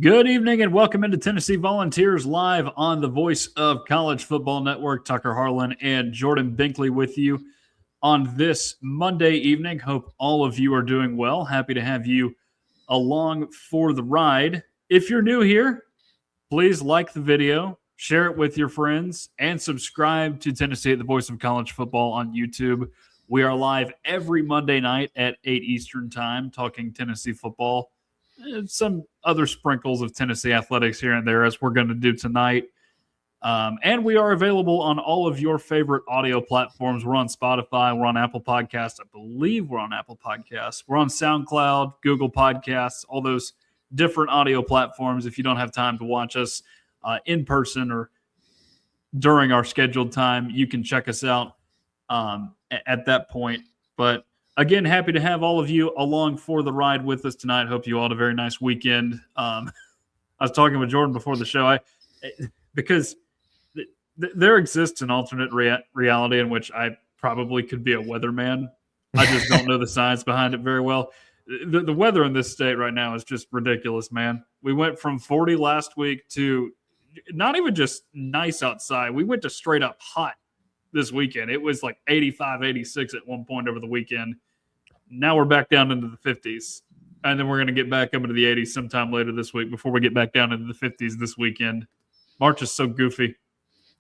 Good evening and welcome into Tennessee Volunteers live on the Voice of College Football Network. Tucker Harlan and Jordan Binkley with you on this Monday evening. Hope all of you are doing well. Happy to have you along for the ride. If you're new here, please like the video, share it with your friends, and subscribe to Tennessee at the Voice of College Football on YouTube. We are live every Monday night at 8 Eastern Time talking Tennessee football. Some other sprinkles of Tennessee athletics here and there, as we're going to do tonight. And we are available on all of your favorite audio platforms. We're on Spotify. We're on Apple Podcasts. I believe we're on Apple Podcasts. We're on SoundCloud, Google Podcasts, all those different audio platforms. If you don't have time to watch us in person or during our scheduled time, you can check us out at that point. But again, happy to have all of you along for the ride with us tonight. Hope you all had a very nice weekend. I was talking with Jordan before the show, because there exists an alternate reality in which I probably could be a weatherman. I just don't know the science behind it very well. The weather in this state right now is just ridiculous, man. We went from 40 last week to not even just nice outside. We went to straight up hot this weekend. It was like 85, 86 at one point over the weekend. Now we're back down into the 50s, and then we're going to get back up into the 80s sometime later this week before we get back down into the 50s this weekend. March is so goofy.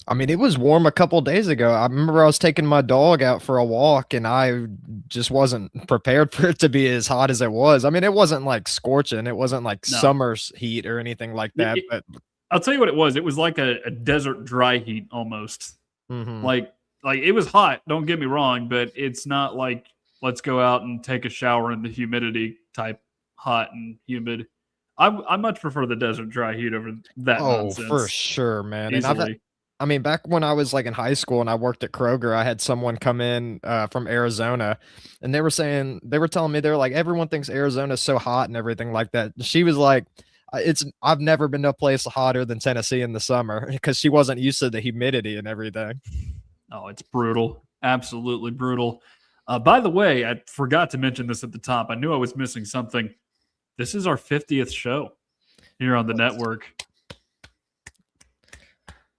I mean, it was warm a couple days ago. I remember I was taking my dog out for a walk, and I just wasn't prepared for it to be as hot as it was. I mean, it wasn't like scorching. It wasn't like summer's heat or anything like that. But I'll tell you what it was. It was like a desert dry heat almost. Mm-hmm. Like it was hot, don't get me wrong, but it's not like let's go out and take a shower in the humidity type hot and humid. I much prefer the desert dry heat over that nonsense. For sure, man. Easily. And back when I was like in high school and I worked at Kroger, I had someone come in from Arizona, and they were telling me, they're like, everyone thinks Arizona is so hot and everything like that. She was like, I've never been to a place hotter than Tennessee in the summer, because she wasn't used to the humidity and everything. Oh, it's brutal. Absolutely brutal. By the way, I forgot to mention this at the top. I knew I was missing something. This is our 50th show here on the network.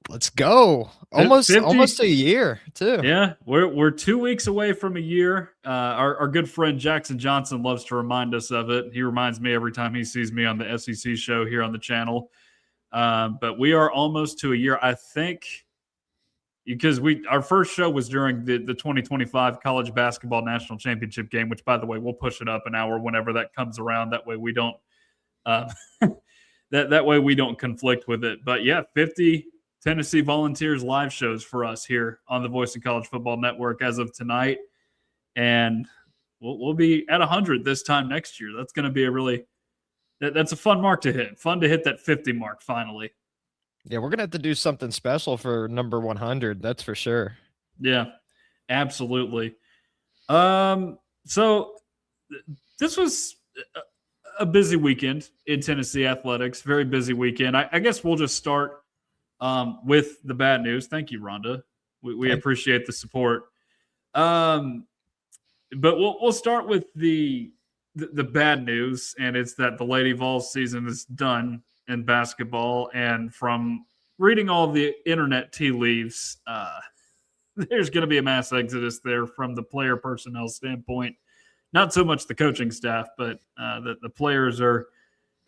Let's go. Almost a year, too. Yeah, we're 2 weeks away from a year. Our good friend Jackson Johnson loves to remind us of it. He reminds me every time he sees me on the SEC show here on the channel. But we are almost to a year, I think, because our first show was during the 2025 College Basketball National Championship game, which, by the way, we'll push it up an hour whenever that comes around. That way we don't that way we don't conflict with it. But yeah, 50 Tennessee Volunteers live shows for us here on the Voice of College Football Network as of tonight, and we'll be at 100 this time next year. That's going to be that's a fun mark to hit. Fun to hit that 50 mark finally. Yeah, we're going to have to do something special for number 100. That's for sure. Yeah, absolutely. So this was a busy weekend in Tennessee athletics. Very busy weekend. I guess we'll just start with the bad news. Thank you, Rhonda. We appreciate the support. But we'll start with the bad news, and it's that the Lady Vols season is done in basketball. And from reading all the internet tea leaves, there's going to be a mass exodus there from the player personnel standpoint. Not so much the coaching staff, but the players are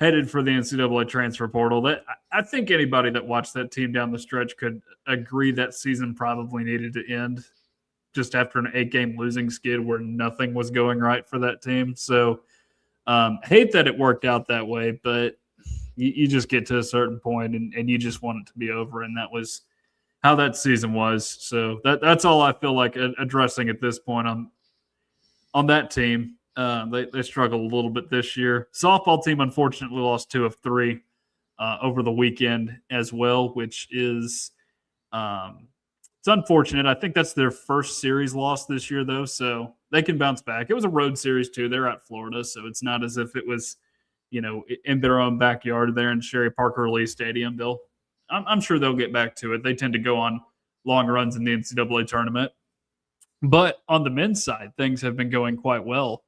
headed for the NCAA transfer portal. I think anybody that watched that team down the stretch could agree that season probably needed to end just after an 8-game losing skid where nothing was going right for that team. So hate that it worked out that way, but you just get to a certain point and you just want it to be over. And that was how that season was. So that's all I feel like addressing at this point on that team. They struggled a little bit this year. Softball team, unfortunately, lost 2 of 3 over the weekend as well, which is it's unfortunate. I think that's their first series loss this year, though, so they can bounce back. It was a road series, too. They're at Florida, so it's not as if it was, in their own backyard there in Sherry Parker Lee Stadium. I'm sure they'll get back to it. They tend to go on long runs in the NCAA tournament. But on the men's side, things have been going quite well,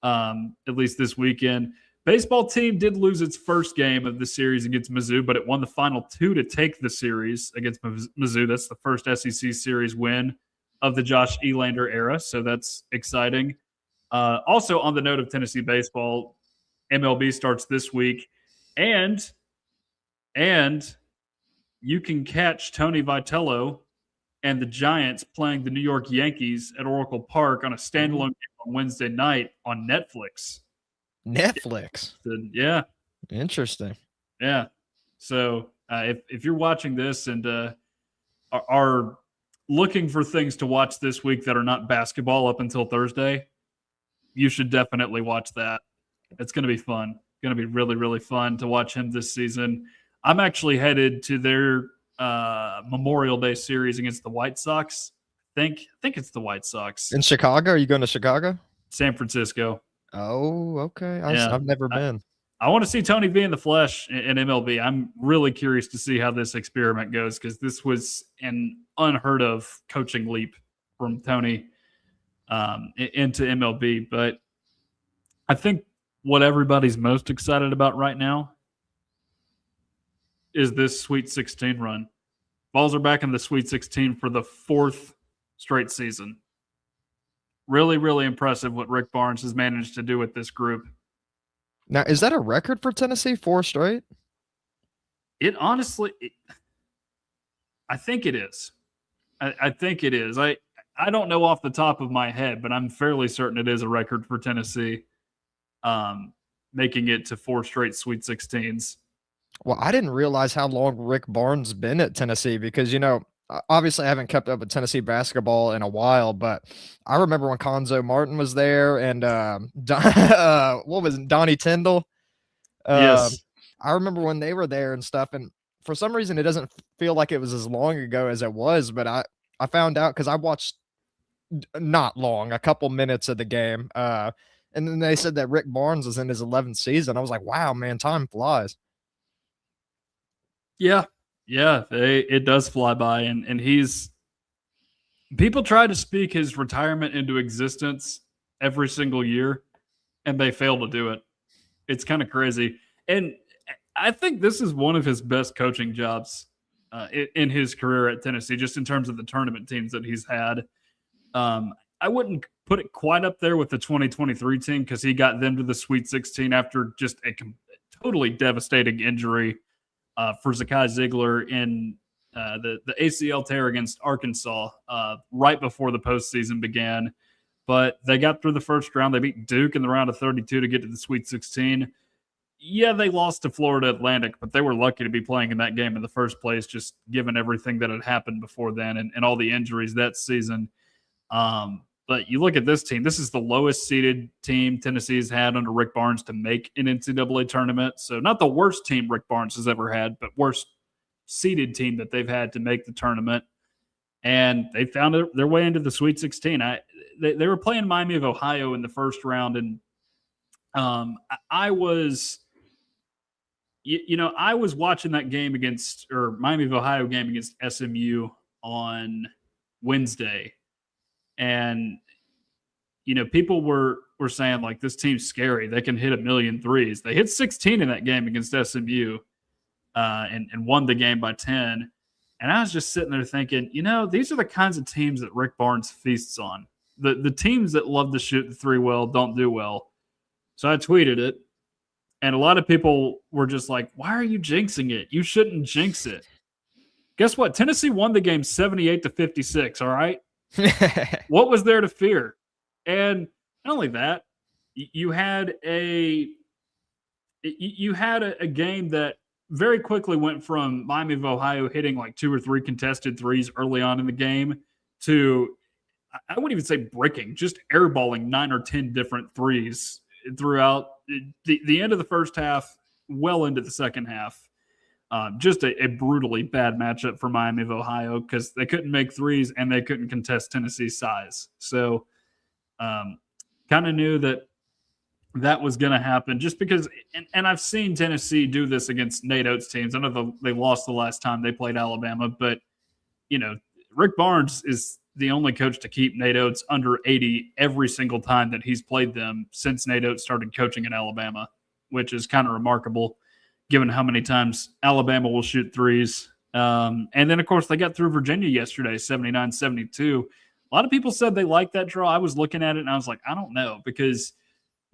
at least this weekend. Baseball team did lose its first game of the series against Mizzou, but it won the final 2 to take the series against Mizzou. That's the first SEC series win of the Josh Elander era, so that's exciting. Also, on the note of Tennessee baseball, MLB starts this week, and you can catch Tony Vitello and the Giants playing the New York Yankees at Oracle Park on a standalone game on Wednesday night on Netflix. Netflix. Yeah. Interesting. Yeah. So if you're watching this and are looking for things to watch this week that are not basketball up until Thursday, you should definitely watch that. It's going to be fun. Going to be really, really fun to watch him this season. I'm actually headed to their Memorial Day series against the White Sox. I think it's the White Sox. In Chicago? Are you going to Chicago? San Francisco. Oh, okay. Yeah. I've never been. I want to see Tony V in the flesh in MLB. I'm really curious to see how this experiment goes because this was an unheard of coaching leap from Tony into MLB. But I think what everybody's most excited about right now is this Sweet 16 run. Balls are back in the Sweet 16 for the 4th straight season. Really, really impressive what Rick Barnes has managed to do with this group. Now, is that a record for Tennessee? 4 straight? It honestly, I think it is. I think it is. I don't know off the top of my head, but I'm fairly certain it is a record for Tennessee, making it to 4 straight Sweet 16s. Well, I didn't realize how long Rick Barnes been at Tennessee because, obviously I haven't kept up with Tennessee basketball in a while, but I remember when Konzo Martin was there and what was it, Donnie Tyndall? Yes. I remember when they were there and stuff, and for some reason it doesn't feel like it was as long ago as it was, but I found out because I watched not long, a couple minutes of the game, and then they said that Rick Barnes was in his 11th season. I was like, wow, man, time flies. Yeah. It does fly by, and people try to speak his retirement into existence every single year, and they fail to do it. It's kind of crazy, and I think this is one of his best coaching jobs in his career at Tennessee, just in terms of the tournament teams that he's had. I wouldn't put it quite up there with the 2023 team because he got them to the Sweet 16 after just a totally devastating injury for Zakai Ziegler in the ACL tear against Arkansas right before the postseason began. But they got through the first round. They beat Duke in the round of 32 to get to the Sweet 16. Yeah, they lost to Florida Atlantic, but they were lucky to be playing in that game in the first place, just given everything that had happened before then and all the injuries that season. But you look at this team, this is the lowest seeded team Tennessee's had under Rick Barnes to make an NCAA tournament. So not the worst team Rick Barnes has ever had, but worst seeded team that they've had to make the tournament. And they found their way into the Sweet 16. They were playing Miami of Ohio in the first round. And I was watching that game Miami of Ohio game against SMU on Wednesday. And, people were saying, like, this team's scary. They can hit 1,000,000 threes. They hit 16 in that game against SMU and won the game by 10. And I was just sitting there thinking, these are the kinds of teams that Rick Barnes feasts on. The teams that love to shoot the three well don't do well. So I tweeted it. And a lot of people were just like, why are you jinxing it? You shouldn't jinx it. Guess what? Tennessee won the game 78-56, all right? What was there to fear? And not only that, you had a game that very quickly went from Miami of Ohio hitting like 2 or 3 contested threes early on in the game to, I wouldn't even say bricking, just airballing 9 or 10 different threes throughout the end of the first half, well into the second half. Just a brutally bad matchup for Miami of Ohio because they couldn't make threes and they couldn't contest Tennessee's size. So kind of knew that was going to happen just because, and I've seen Tennessee do this against Nate Oates teams. I know they lost the last time they played Alabama, but, Rick Barnes is the only coach to keep Nate Oates under 80 every single time that he's played them since Nate Oates started coaching in Alabama. which is kind of remarkable given how many times Alabama will shoot threes. And then, of course, they got through Virginia yesterday, 79-72. A lot of people said they liked that draw. I was looking at it, and I was like, I don't know, because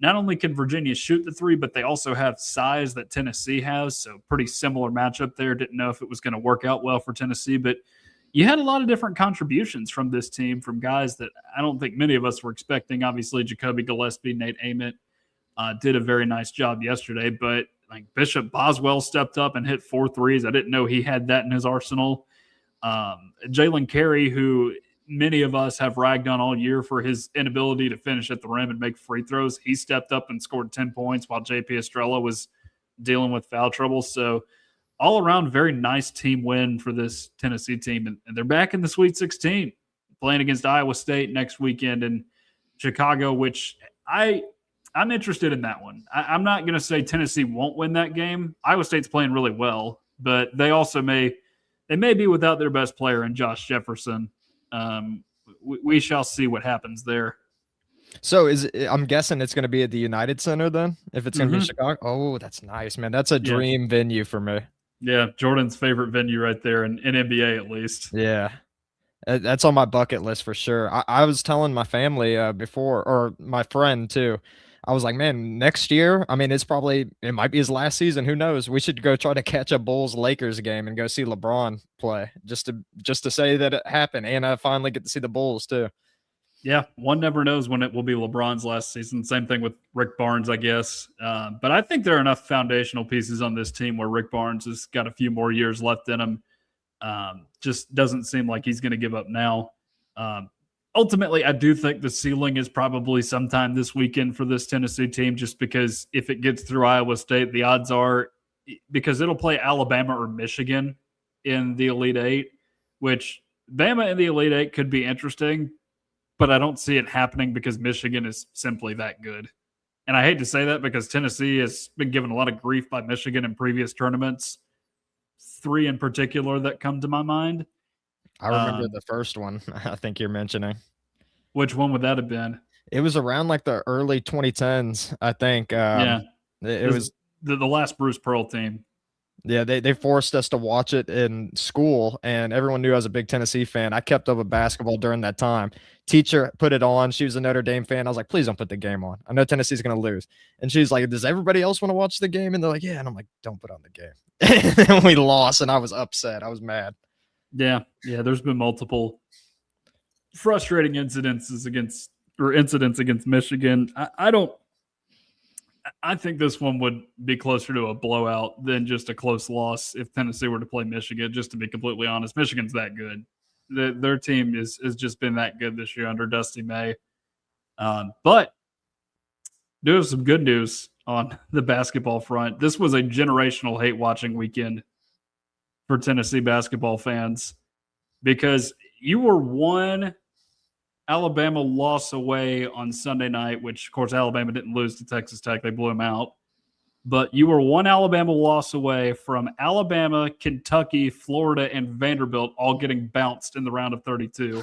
not only can Virginia shoot the three, but they also have size that Tennessee has, so pretty similar matchup there. Didn't know if it was going to work out well for Tennessee, but you had a lot of different contributions from this team from guys that I don't think many of us were expecting. Obviously, Jacoby Gillespie, Nate Ament did a very nice job yesterday, but like Bishop Boswell stepped up and hit 4 threes. I didn't know he had that in his arsenal. Jalen Carey, who many of us have ragged on all year for his inability to finish at the rim and make free throws, he stepped up and scored 10 points while JP Estrella was dealing with foul trouble. So all around, very nice team win for this Tennessee team. And they're back in the Sweet 16, playing against Iowa State next weekend in Chicago, which I'm interested in that one. I'm not going to say Tennessee won't win that game. Iowa State's playing really well, but they also may be without their best player in Josh Jefferson. We shall see what happens there. So I'm guessing it's going to be at the United Center then, if it's going to be Chicago. Oh, that's nice, man. That's a dream venue for me. Yeah, Jordan's favorite venue right there in NBA at least. Yeah. That's on my bucket list for sure. I was telling my family before, or my friend too, I was like, man, next year, I mean, it might be his last season. Who knows? We should go try to catch a Bulls-Lakers game and go see LeBron play just to say that it happened. And I finally get to see the Bulls too. Yeah, one never knows when it will be LeBron's last season. Same thing with Rick Barnes, I guess. But I think there are enough foundational pieces on this team where Rick Barnes has got a few more years left in him. Just doesn't seem like he's going to give up now. Ultimately, I do think the ceiling is probably sometime this weekend for this Tennessee team, just because if it gets through Iowa State, the odds are, because it'll play Alabama or Michigan in the Elite Eight, which Bama in the Elite Eight could be interesting, but I don't see it happening because Michigan is simply that good. And I hate to say that because Tennessee has been given a lot of grief by Michigan in previous tournaments, 3 in particular that come to my mind. I remember the first one I think you're mentioning. Which one would that have been? It was around like the early 2010s, I think. Yeah. It was the last Bruce Pearl team. Yeah, they forced us to watch it in school, and everyone knew I was a big Tennessee fan. I kept up with basketball during that time. Teacher put it on. She was a Notre Dame fan. I was like, please don't put the game on. I know Tennessee's going to lose. And she's like, does everybody else want to watch the game? And they're like, yeah. And I'm like, don't put on the game. And we lost, and I was upset. I was mad. Yeah, there's been multiple frustrating incidents against Michigan. I think this one would be closer to a blowout than just a close loss if Tennessee were to play Michigan, just to be completely honest. Michigan's that good. Their team has just been that good this year under Dusty May. But do have some good news on the basketball front. This was a generational hate-watching weekend for Tennessee basketball fans, because you were one Alabama loss away on Sunday night, which, of course, Alabama didn't lose to Texas Tech. They blew them out. But you were one Alabama loss away from Alabama, Kentucky, Florida, and Vanderbilt all getting bounced in the round of 32.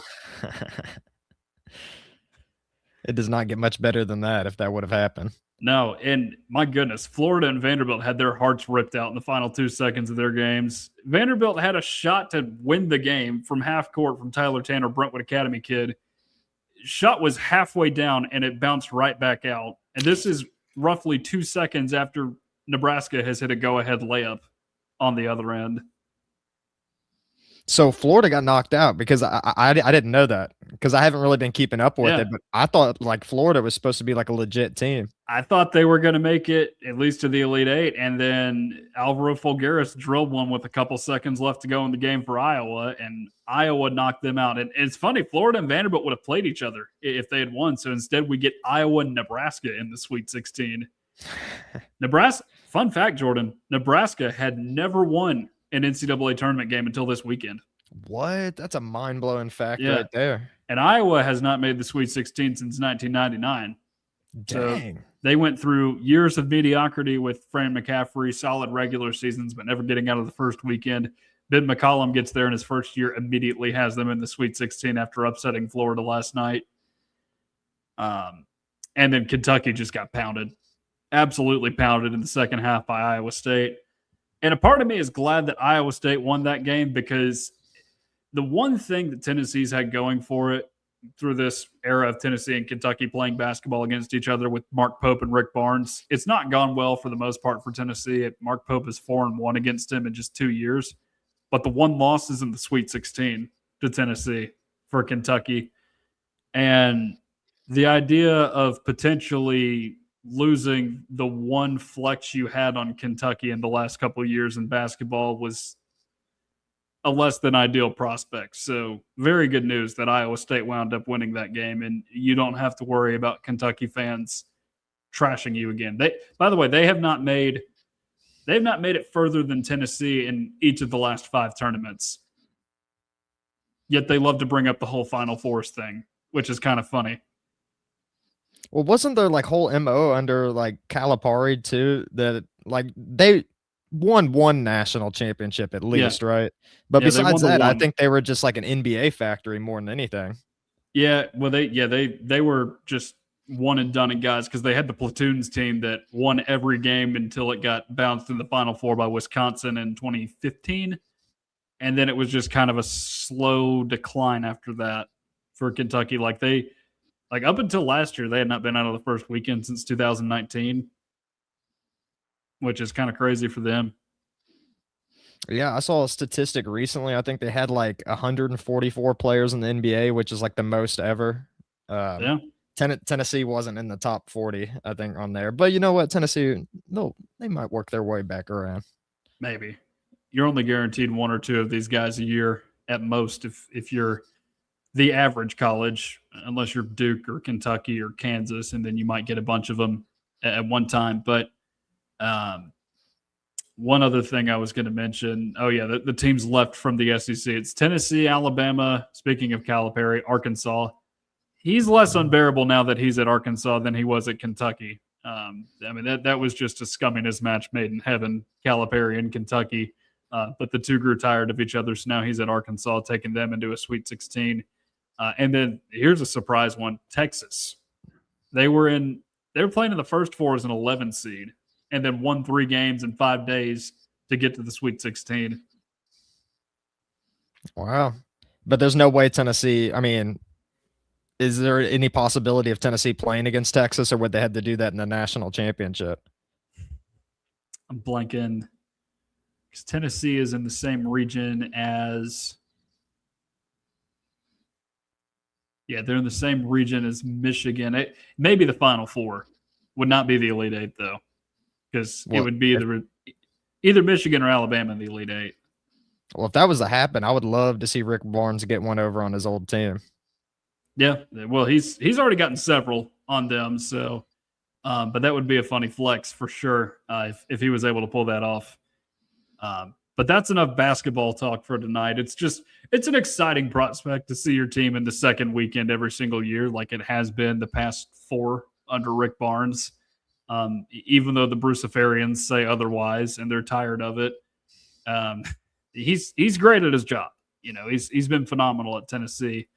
It does not get much better than that if that would have happened. No, and my goodness, Florida and Vanderbilt had their hearts ripped out in the final 2 seconds of their games. Vanderbilt had a shot to win the game from half court from Tyler Tanner, Brentwood Academy kid. Shot was halfway down, and it bounced right back out. And this is roughly 2 seconds after Nebraska has hit a go-ahead layup on the other end. So Florida got knocked out, because I didn't know that, because I haven't really been keeping up with it, but I thought like Florida was supposed to be like a legit team. I thought they were going to make it at least to the Elite Eight, and then Alvaro Folgueras drilled one with a couple seconds left to go in the game for Iowa, and Iowa knocked them out. And it's funny, Florida and Vanderbilt would have played each other if they had won, so instead we get Iowa and Nebraska in the Sweet 16. Nebraska, fun fact, Jordan, Nebraska had never won an NCAA tournament game until this weekend. What? That's a mind-blowing fact right there. And Iowa has not made the Sweet 16 since 1999. Dang. So they went through years of mediocrity with Fran McCaffrey, solid regular seasons, but never getting out of the first weekend. Ben McCollum gets there in his first year, immediately has them in the Sweet 16 after upsetting Florida last night. And then Kentucky just got pounded. absolutely pounded in the second half by Iowa State. And a part of me is glad that Iowa State won that game, because the one thing that Tennessee's had going for it through this era of Tennessee and Kentucky playing basketball against each other with Mark Pope and Rick Barnes, it's not gone well for the most part for Tennessee. Mark Pope is 4-1 against him in just 2 years, but the one loss is in the Sweet 16 to Tennessee for Kentucky. And the idea of potentially losing the one flex you had on Kentucky in the last couple of years in basketball was a less than ideal prospect. So very good news that Iowa State wound up winning that game, and you don't have to worry about Kentucky fans trashing you again. By the way, they have not made it further than Tennessee in each of the last 5 tournaments. Yet they love to bring up the whole Final Fours thing, which is kind of funny. Well, wasn't there like whole MO under like Calipari too, that like they won one national championship at least, right? But besides that, I think they were just like an NBA factory more than anything. Yeah, well, they were just one and done guys, because they had the platoons team that won every game until it got bounced in the Final Four by Wisconsin in 2015, and then it was just kind of a slow decline after that for Kentucky. Like up until last year, they had not been out of the first weekend since 2019, which is kind of crazy for them. Yeah, I saw a statistic recently. I think they had like 144 players in the NBA, which is like the most ever. Yeah. Tennessee wasn't in the top 40, I think, on there. But you know what? Tennessee, no, they might work their way back around. Maybe. You're only guaranteed 1 or 2 of these guys a year at most if you're the average college, unless you're Duke or Kentucky or Kansas, and then you might get a bunch of them at one time. But one other thing I was going to mention, the teams left from the SEC. It's Tennessee, Alabama, speaking of Calipari, Arkansas. He's less unbearable now that he's at Arkansas than he was at Kentucky. That was just a scumminess match made in heaven, Calipari and Kentucky. But the two grew tired of each other, so now he's at Arkansas, taking them into a Sweet 16. And then here's a surprise one: Texas. They were playing in the first 4 as an 11 seed, and then won 3 games in 5 days to get to the Sweet 16. Wow. But there's no way Tennessee, is there any possibility of Tennessee playing against Texas, or would they have to do that in the national championship? I'm blanking, because Tennessee is in the same region as... Yeah, they're in the same region as Michigan. Maybe the Final Four. Would not be the Elite Eight, though, because it would be either Michigan or Alabama in the Elite Eight. Well, if that was to happen, I would love to see Rick Barnes get one over on his old team. Yeah, well, he's already gotten several on them, so but that would be a funny flex for sure if he was able to pull that off. But that's enough basketball talk for tonight. It's an exciting prospect to see your team in the second weekend every single year, like it has been the past 4 under Rick Barnes. Even though the Bruciferians say otherwise and they're tired of it, he's great at his job. He's been phenomenal at Tennessee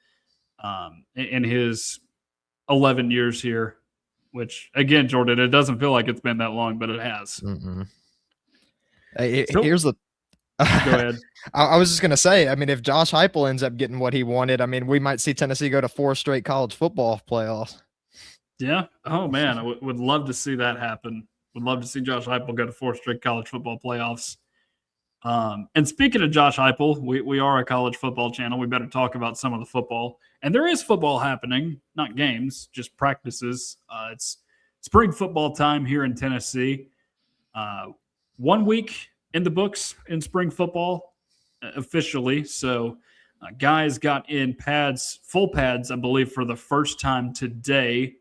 in his 11 years here. Which, again, Jordan, it doesn't feel like it's been that long, but it has. Here's the. Go ahead. I was just going to say, if Josh Heupel ends up getting what he wanted, we might see Tennessee go to 4 straight college football playoffs. Yeah. Oh, man. I would love to see that happen. Would love to see Josh Heupel go to 4 straight college football playoffs. And speaking of Josh Heupel, we are a college football channel. We better talk about some of the football. And there is football happening, not games, just practices. It's spring football time here in Tennessee. 1 week in the books in spring football officially. So guys got in full pads, I believe, for the first time today.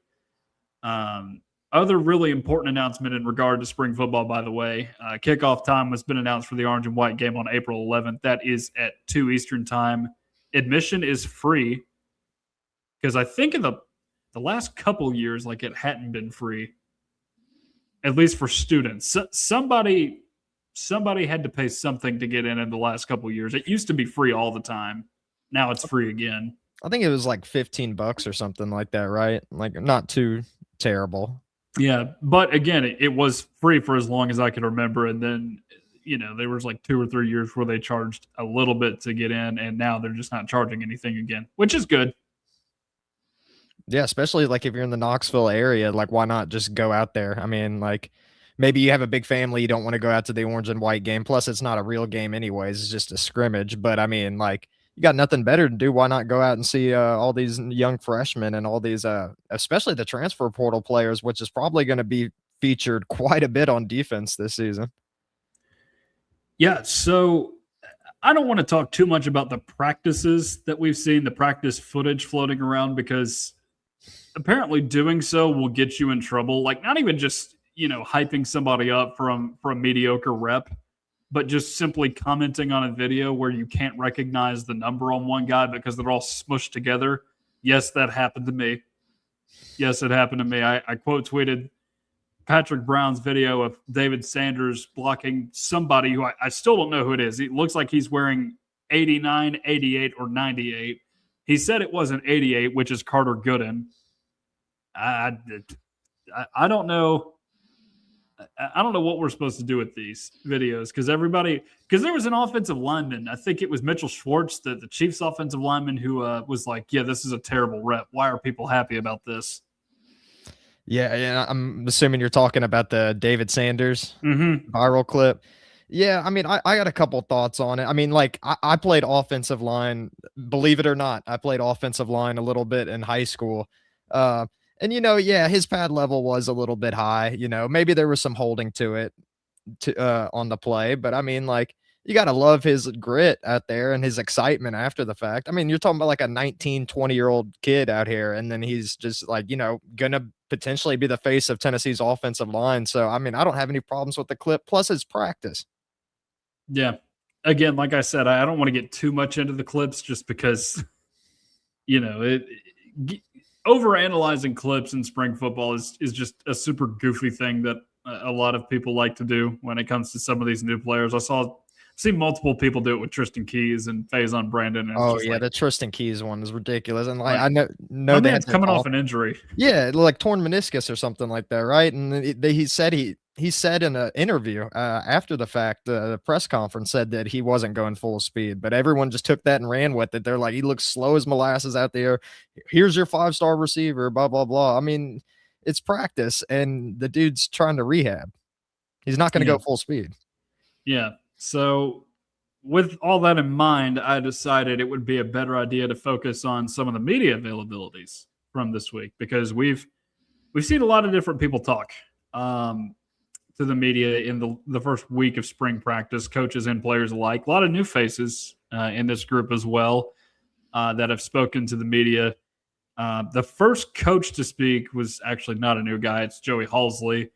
Other really important announcement in regard to spring football, by the way, kickoff time has been announced for the orange and white game on April 11th. That is at 2 Eastern time. Admission is free, because I think in the last couple years, like, it hadn't been free, at least for students. Somebody had to pay something to get in the last couple years. It used to be free all the time. Now it's free again. I think it was like $15 or something like that, right? Like, not too terrible. Yeah, but again, it was free for as long as I can remember, and then there was like 2 or 3 years where they charged a little bit to get in, and now they're just not charging anything again, which is good. Yeah, especially like if you're in the Knoxville area, like why not just go out there? I mean, like maybe you have a big family, you don't want to go out to the orange and white game. Plus, it's not a real game anyways, it's just a scrimmage. But I mean, like you got nothing better to do. Why not go out and see all these young freshmen and all these especially the transfer portal players, which is probably going to be featured quite a bit on defense this season. Yeah, so I don't want to talk too much about the practices that we've seen, the practice footage floating around, because apparently doing so will get you in trouble. Like not even just hyping somebody up from a mediocre rep, but just simply commenting on a video where you can't recognize the number on one guy because they're all smushed together. Yes, that happened to me. Yes, it happened to me. I quote tweeted Patrick Brown's video of David Sanders blocking somebody who I still don't know who it is. It looks like he's wearing 89, 88, or 98. He said it wasn't 88, which is Carter Gooden. I don't know. I don't know what we're supposed to do with these videos because there was an offensive lineman. I think it was Mitchell Schwartz, the Chiefs offensive lineman, who was like, yeah, this is a terrible rep. Why are people happy about this? Yeah, I'm assuming you're talking about the David Sanders Mm-hmm. viral clip. Yeah, I mean, I got a couple thoughts on it. I mean, like I played offensive line, believe it or not. I played offensive line a little bit in high school. And yeah, his pad level was a little bit high. Maybe there was some holding to it on the play, but I mean, like you got to love his grit out there and his excitement after the fact. I mean, you're talking about like a 19, 20-year-old kid out here, and then he's just like, gonna potentially be the face of Tennessee's offensive line. So, I mean, I don't have any problems with the clip. Plus, his practice. Yeah. Again, like I said, I don't want to get too much into the clips just because, overanalyzing clips in spring football is just a super goofy thing that a lot of people like to do when it comes to some of these new players. See multiple people do it with Tristan Keys and Faison Brandon. And Oh yeah, the Tristan Keys one is ridiculous, and like Like, I know my they man's had coming off an injury. yeah, like torn meniscus or something like that, right? And he said in an interview after the fact, the press conference said that he wasn't going full speed, but everyone just took that and ran with it. They're like, he looks slow as molasses out there. Here's your 5-star receiver, blah blah blah. I mean, it's practice, and the dude's trying to rehab. He's not going to Yeah. go full speed. Yeah. So with all that in mind, I decided it would be a better idea to focus on some of the media availabilities from this week because we've seen a lot of different people talk to the media in the first week of spring practice, coaches and players alike. A lot of new faces in this group as well that have spoken to the media. The first coach to speak was actually not a new guy. It's Joey Halsley.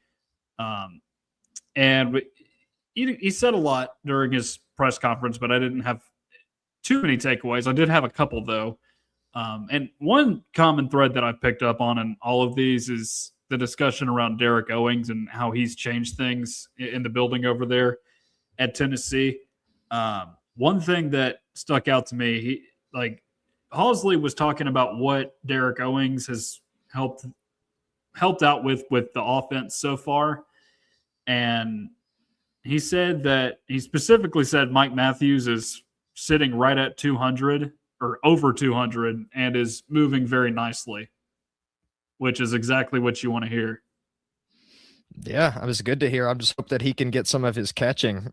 And he said a lot during his press conference, but I didn't have too many takeaways. I did have a couple, though. And one common thread that I picked up on in all of these is the discussion around Derek Owings and how he's changed things in the building over there at Tennessee. One thing that stuck out to me, Halsley was talking about what Derek Owings has helped out with the offense so far. And he specifically said Mike Matthews is sitting right at 200 or over 200 and is moving very nicely, which is exactly what you want to hear. Yeah, it was good to hear. I just hope that he can get some of his catching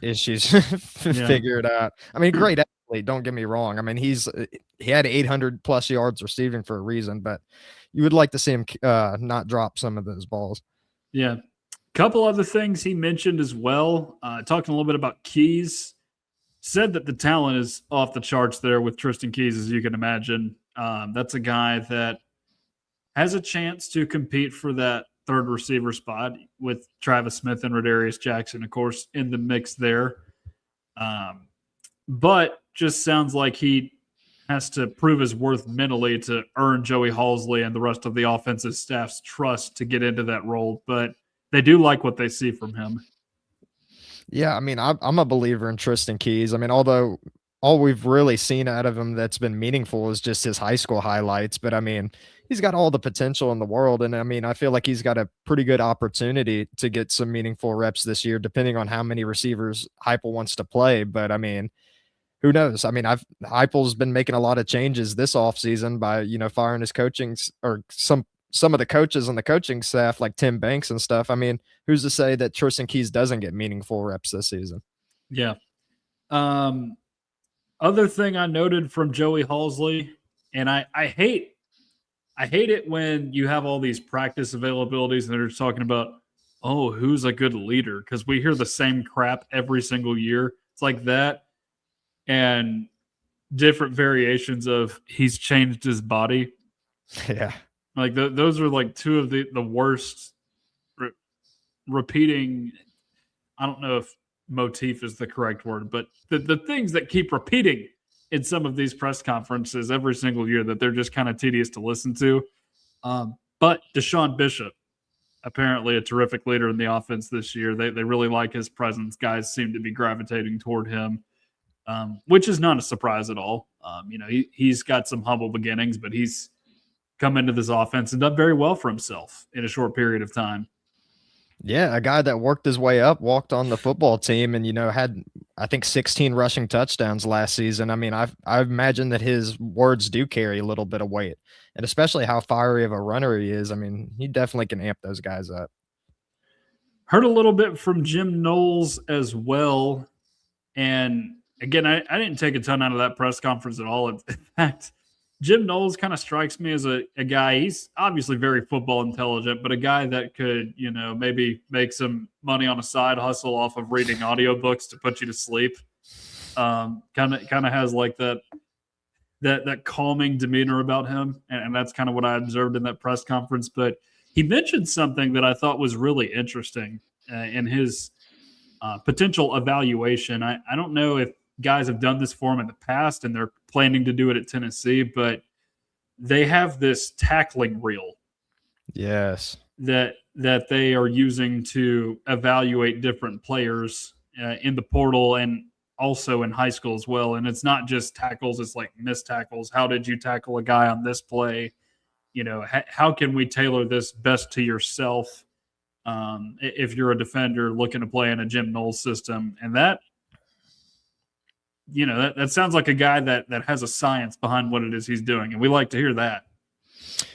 issues figured out. I mean, great athlete, don't get me wrong. I mean, he had 800 plus yards receiving for a reason, but you would like to see him not drop some of those balls. Yeah. Couple other things he mentioned as well. Talking a little bit about Keys. Said that the talent is off the charts there with Tristan Keys, as you can imagine. That's a guy that has a chance to compete for that third receiver spot with Travis Smith and Rodarius Jackson, of course, in the mix there. But just sounds like he has to prove his worth mentally to earn Joey Halsley and the rest of the offensive staff's trust to get into that role. But they do like what they see from him. Yeah, I mean, I'm a believer in Tristan Keys. I mean, although all we've really seen out of him that's been meaningful is just his high school highlights. But I mean, he's got all the potential in the world. And I mean, I feel like he's got a pretty good opportunity to get some meaningful reps this year, depending on how many receivers Heupel wants to play. But I mean, who knows? I mean, Heupel's been making a lot of changes this offseason by, firing his or some of the coaches on the coaching staff like Tim Banks and stuff. I mean, who's to say that Tristan Keys doesn't get meaningful reps this season? Yeah. Other thing I noted from Joey Halsley, and I hate it when you have all these practice availabilities and they're just talking about, oh, who's a good leader? Because we hear the same crap every single year. It's like that. And different variations of he's changed his body. Yeah. Like those are like two of the worst repeating. I don't know if motif is the correct word, but the things that keep repeating in some of these press conferences every single year that they're just kind of tedious to listen to. But Deshaun Bishop, apparently a terrific leader in the offense this year. They really like his presence. Guys seem to be gravitating toward him. Which is not a surprise at all. He's got some humble beginnings, but he's come into this offense and done very well for himself in a short period of time. Yeah, a guy that worked his way up, walked on the football team, and had I think 16 rushing touchdowns last season. I mean, I imagine that his words do carry a little bit of weight, and especially how fiery of a runner he is. I mean, he definitely can amp those guys up. Heard a little bit from Jim Knowles as well, and again, I didn't take a ton out of that press conference at all. In fact, Jim Knowles kind of strikes me as a guy. He's obviously very football intelligent, but a guy that could, maybe make some money on a side hustle off of reading audiobooks to put you to sleep. Kind of has like that calming demeanor about him, and that's kind of what I observed in that press conference. But he mentioned something that I thought was really interesting in his potential evaluation. I don't know if guys have done this for him in the past and they're planning to do it at Tennessee, but they have this tackling reel. Yes. That they are using to evaluate different players in the portal and also in high school as well. And it's not just tackles, it's like missed tackles. How did you tackle a guy on this play? How can we tailor this best to yourself? If you're a defender looking to play in a Jim Knowles system, and that sounds like a guy that has a science behind what it is he's doing, and we like to hear that.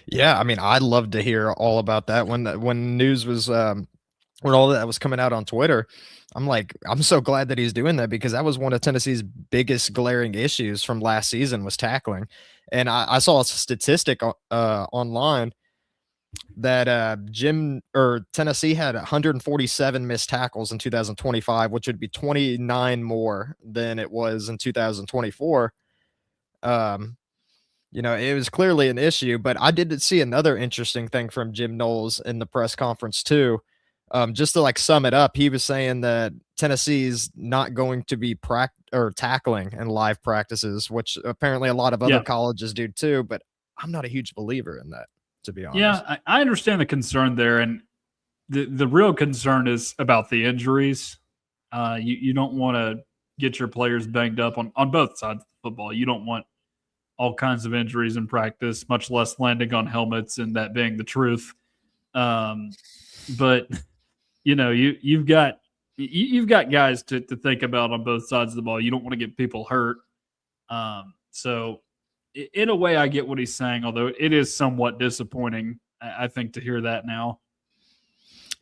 Yeah, I mean, I'd love to hear all about that. When news was when all that was coming out on Twitter, I'm like, I'm so glad that he's doing that, because that was one of Tennessee's biggest glaring issues from last season was tackling. And I saw a statistic online that Tennessee had 147 missed tackles in 2025, which would be 29 more than it was in 2024. It was clearly an issue, but I did see another interesting thing from Jim Knowles in the press conference too. Just to like sum it up, he was saying that Tennessee's not going to be tackling in live practices, which apparently a lot of other colleges do too, but I'm not a huge believer in that, to be honest. Yeah, I understand the concern there, and the real concern is about the injuries. You don't want to get your players banged up on both sides of the football. You don't want all kinds of injuries in practice, much less landing on helmets and that being the truth. But you've got guys to think about on both sides of the ball. You don't want to get people hurt. So in a way, I get what he's saying, although it is somewhat disappointing, I think, to hear that now.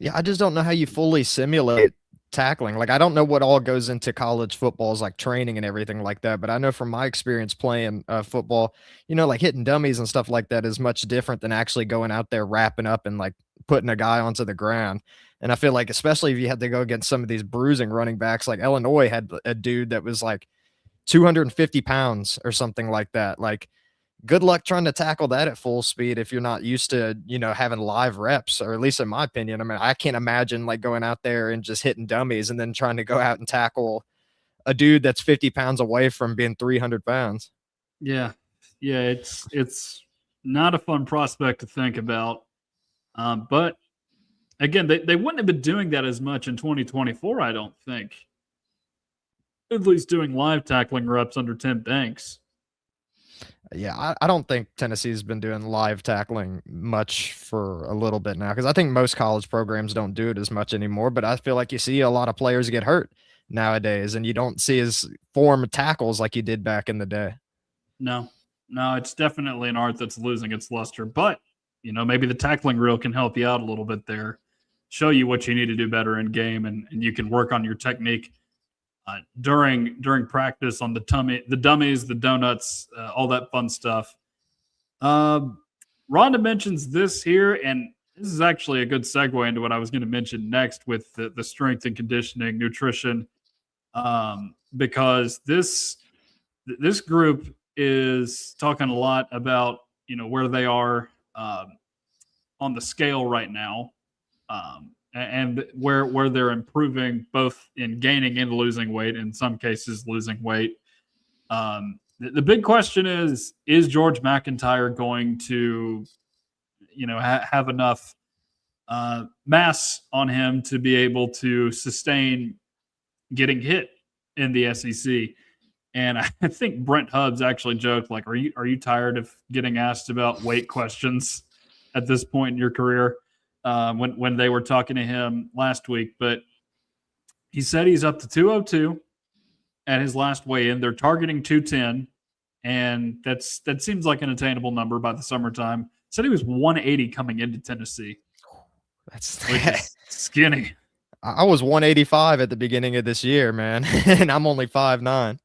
Yeah, I just don't know how you fully simulate tackling. Like, I don't know what all goes into college football's like training and everything like that, but I know from my experience playing football, like hitting dummies and stuff like that is much different than actually going out there wrapping up and like putting a guy onto the ground. And I feel like, especially if you had to go against some of these bruising running backs, like Illinois had a dude that was like 250 pounds or something like that. Like, good luck trying to tackle that at full speed if you're not used to, having live reps, or at least in my opinion. I mean, I can't imagine like going out there and just hitting dummies and then trying to go out and tackle a dude that's 50 pounds away from being 300 pounds. Yeah. Yeah. It's not a fun prospect to think about. But again, they wouldn't have been doing that as much in 2024, I don't think. At least doing live tackling reps under Tim Banks. Yeah, I don't think Tennessee's been doing live tackling much for a little bit now because I think most college programs don't do it as much anymore. But I feel like you see a lot of players get hurt nowadays, and you don't see as form of tackles like you did back in the day. No, no, it's definitely an art that's losing its luster. But maybe the tackling reel can help you out a little bit there, show you what you need to do better in game, and you can work on your technique during practice on the dummies, the donuts, all that fun stuff. Rhonda mentions this here, and this is actually a good segue into what I was going to mention next with the strength and conditioning, nutrition, because this group is talking a lot about where they are on the scale right now, and where they're improving both in gaining and losing weight. In some cases, losing weight. The big question is George McIntyre going to have enough mass on him to be able to sustain getting hit in the SEC? And I think Brent Hubbs actually joked, like, are you tired of getting asked about weight questions at this point in your career? When they were talking to him last week, but he said he's up to 202 at his last weigh-in. They're targeting 210, and that seems like an attainable number by the summertime. Said he was 180 coming into Tennessee. That's Which is skinny. I was 185 at the beginning of this year, man, and I'm only 5'9".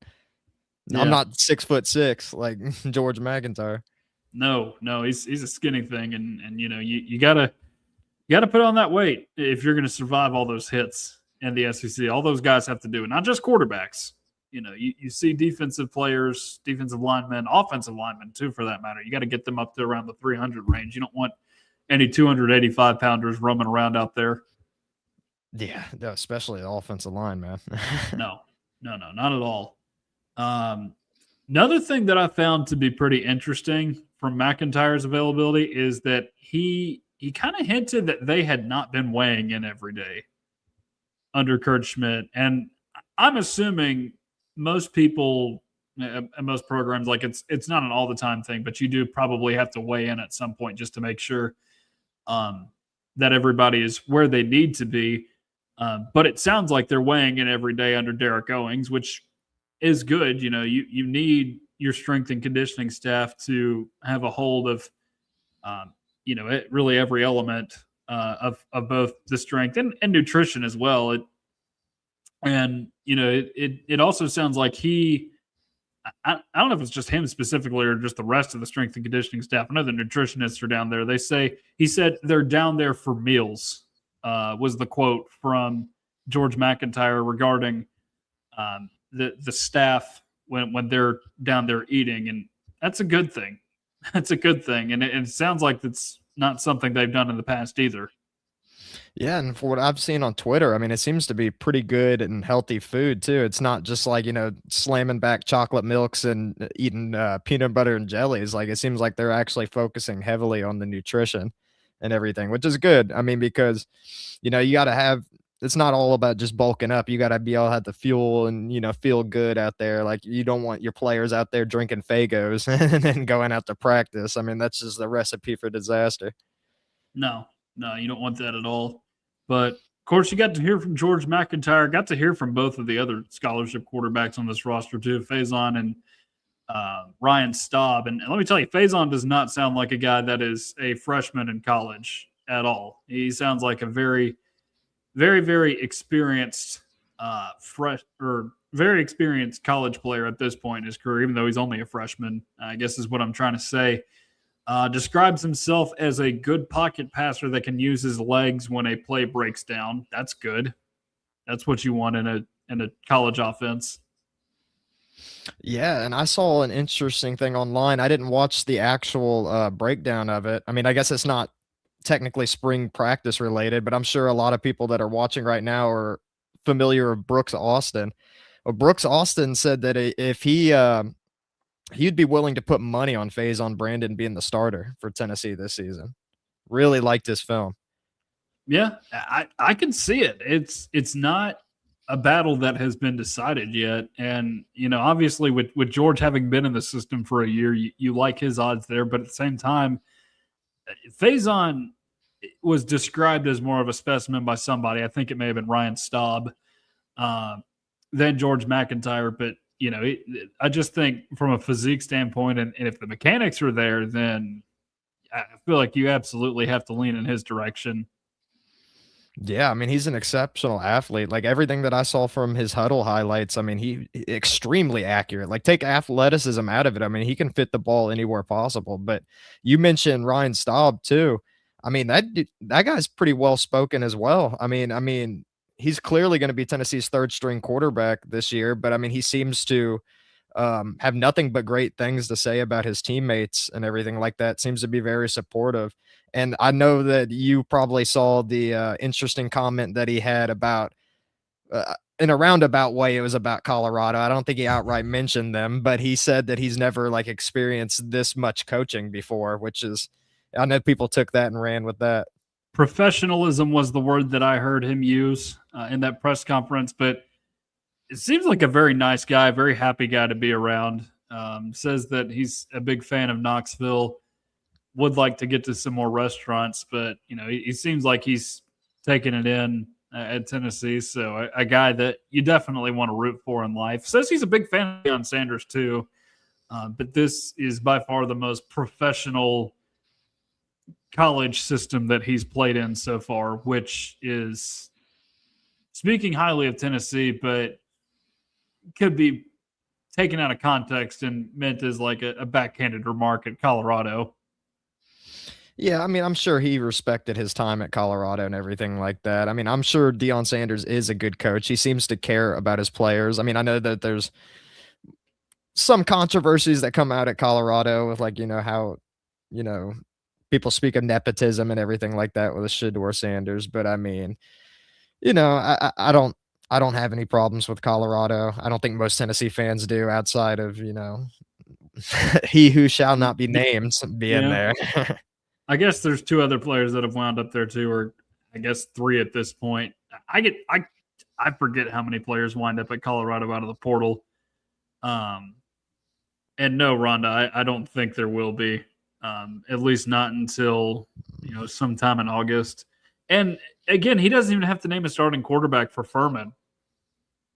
Yeah. I'm not 6'6" like George McIntyre. No, he's a skinny thing, and you gotta put on that weight if you're gonna survive all those hits in the SEC. All those guys have to do it, not just quarterbacks. You see defensive players, defensive linemen, offensive linemen too, for that matter. You got to get them up to around the 300 range. You don't want any 285 pounders roaming around out there. Yeah, especially the offensive line, man. No, not at all. Another thing that I found to be pretty interesting from McIntyre's availability is that he kind of hinted that they had not been weighing in every day under Kurt Schmidt. And I'm assuming most people and most programs, like it's not an all the time thing, but you do probably have to weigh in at some point just to make sure that everybody is where they need to be. But it sounds like they're weighing in every day under Derek Owings, which is good. You need your strength and conditioning staff to have a hold of, really every element of both the strength and nutrition as well. It also sounds like I don't know if it's just him specifically or just the rest of the strength and conditioning staff. I know the nutritionists are down there. He said they're down there for meals, was the quote from George McIntyre regarding the staff when they're down there eating. And that's a good thing. That's a good thing. And it sounds like that's not something they've done in the past either. Yeah, and for what I've seen on Twitter, I mean, it seems to be pretty good and healthy food too. It's not just like, slamming back chocolate milks and eating peanut butter and jellies. Like it seems like they're actually focusing heavily on the nutrition and everything, which is good. I mean, because you got to have, it's not all about just bulking up. You got to be able to have the fuel and, feel good out there. Like you don't want your players out there drinking Fagos and then going out to practice. I mean, that's just the recipe for disaster. No, you don't want that at all. But of course, you got to hear from George McIntyre. Got to hear from both of the other scholarship quarterbacks on this roster too, Faison and Ryan Staub. And let me tell you, Faison does not sound like a guy that is a freshman in college at all. He sounds like a very, very, very experienced very experienced college player at this point in his career, even though he's only a freshman, I guess is what I'm trying to say. Describes himself as a good pocket passer that can use his legs when a play breaks down. That's good. That's what you want in a college offense. Yeah, and I saw an interesting thing online. I didn't watch the actual breakdown of it. I mean, I guess it's not technically spring practice related, but I'm sure a lot of people that are watching right now are familiar with Brooks Austin. Well, Brooks Austin said that if he'd be willing to put money on Faison Brandon being the starter for Tennessee this season. Really liked his film. Yeah, I can see it. It's not a battle that has been decided yet. And, obviously with George having been in the system for a year, you like his odds there. But at the same time, Faison was described as more of a specimen by somebody. I think it may have been Ryan Staub, uh, than George McIntyre. But, I just think from a physique standpoint, and if the mechanics are there, then I feel like you absolutely have to lean in his direction. Yeah, I mean, he's an exceptional athlete. Like everything that I saw from his huddle highlights, I mean, he extremely accurate. Like take athleticism out of it. I mean, he can fit the ball anywhere possible. But you mentioned Ryan Staub too. I mean, that guy's pretty well spoken as well. I mean, he's clearly going to be Tennessee's third string quarterback this year, but I mean, he seems to have nothing but great things to say about his teammates and everything like that. Seems to be very supportive. And I know that you probably saw the interesting comment that he had about, in a roundabout way, it was about Colorado. I don't think he outright mentioned them, but he said that he's never like experienced this much coaching before, which is, I know people took that and ran with that. Professionalism was the word that I heard him use in that press conference, but it seems like a very nice guy, very happy guy to be around. Says that he's a big fan of Knoxville, would like to get to some more restaurants, but he seems like he's taking it in at Tennessee. So a guy that you definitely want to root for in life. Says he's a big fan of Deion Sanders too, but this is by far the most professional college system that he's played in so far, which is speaking highly of Tennessee, but could be taken out of context and meant as like a backhanded remark at Colorado. Yeah, I mean, I'm sure he respected his time at Colorado and everything like that. I mean, I'm sure Deion Sanders is a good coach. He seems to care about his players. I mean, I know that there's some controversies that come out at Colorado with like, how, you know, people speak of nepotism and everything like that with Shedeur Sanders. But I mean, I don't have any problems with Colorado. I don't think most Tennessee fans do outside of, he who shall not be named being Yeah. there. I guess there's two other players that have wound up there too, or I guess three at this point. I forget how many players wind up at Colorado out of the portal. And no, Rhonda, I don't think there will be. At least not until sometime in August. And again, he doesn't even have to name a starting quarterback for Furman.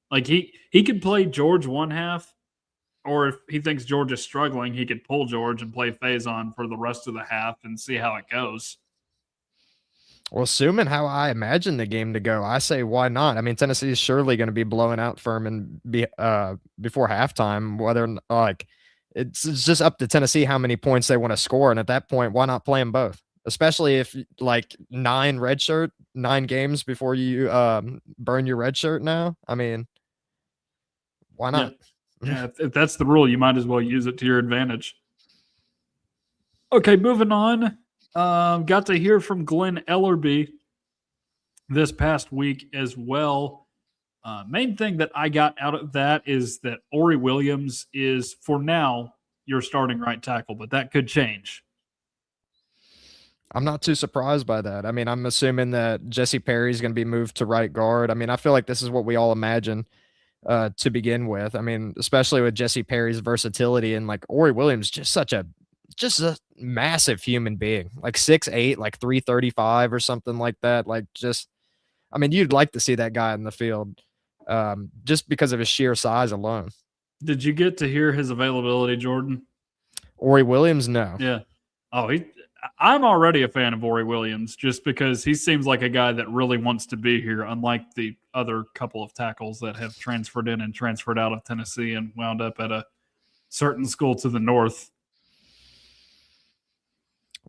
Like he could play George one half, or if he thinks George is struggling, he could pull George and play Faison for the rest of the half and see how it goes. Well, assuming how I imagine the game to go, I say why not? I mean, Tennessee is surely going to be blowing out Furman before halftime. Like it's just up to Tennessee how many points they want to score, and at that point, why not play them both? Especially if like 9 games before you burn your red shirt. Now, I mean, why not? Yeah, if that's the rule, you might as well use it to your advantage. Okay, moving on. Got to hear from Glenn Ellerby this past week as well. Main thing that I got out of that is that Ori Williams is, for now, your starting right tackle, but that could change. I'm not too surprised by that. I mean, I'm assuming that Jesse Perry is going to be moved to right guard. I mean, I feel like this is what we all imagine to begin with. I mean, especially with Jesse Perry's versatility and like Ori Williams, just a massive human being, like 6'8", like 335 or something like that. Like I mean, you'd like to see that guy in the field just because of his sheer size alone. Did you get to hear his availability, Jordan? Ori Williams, no. Yeah. Oh, I'm already a fan of Ori Williams just because he seems like a guy that really wants to be here, unlike the other couple of tackles that have transferred in and transferred out of Tennessee and wound up at a certain school to the north.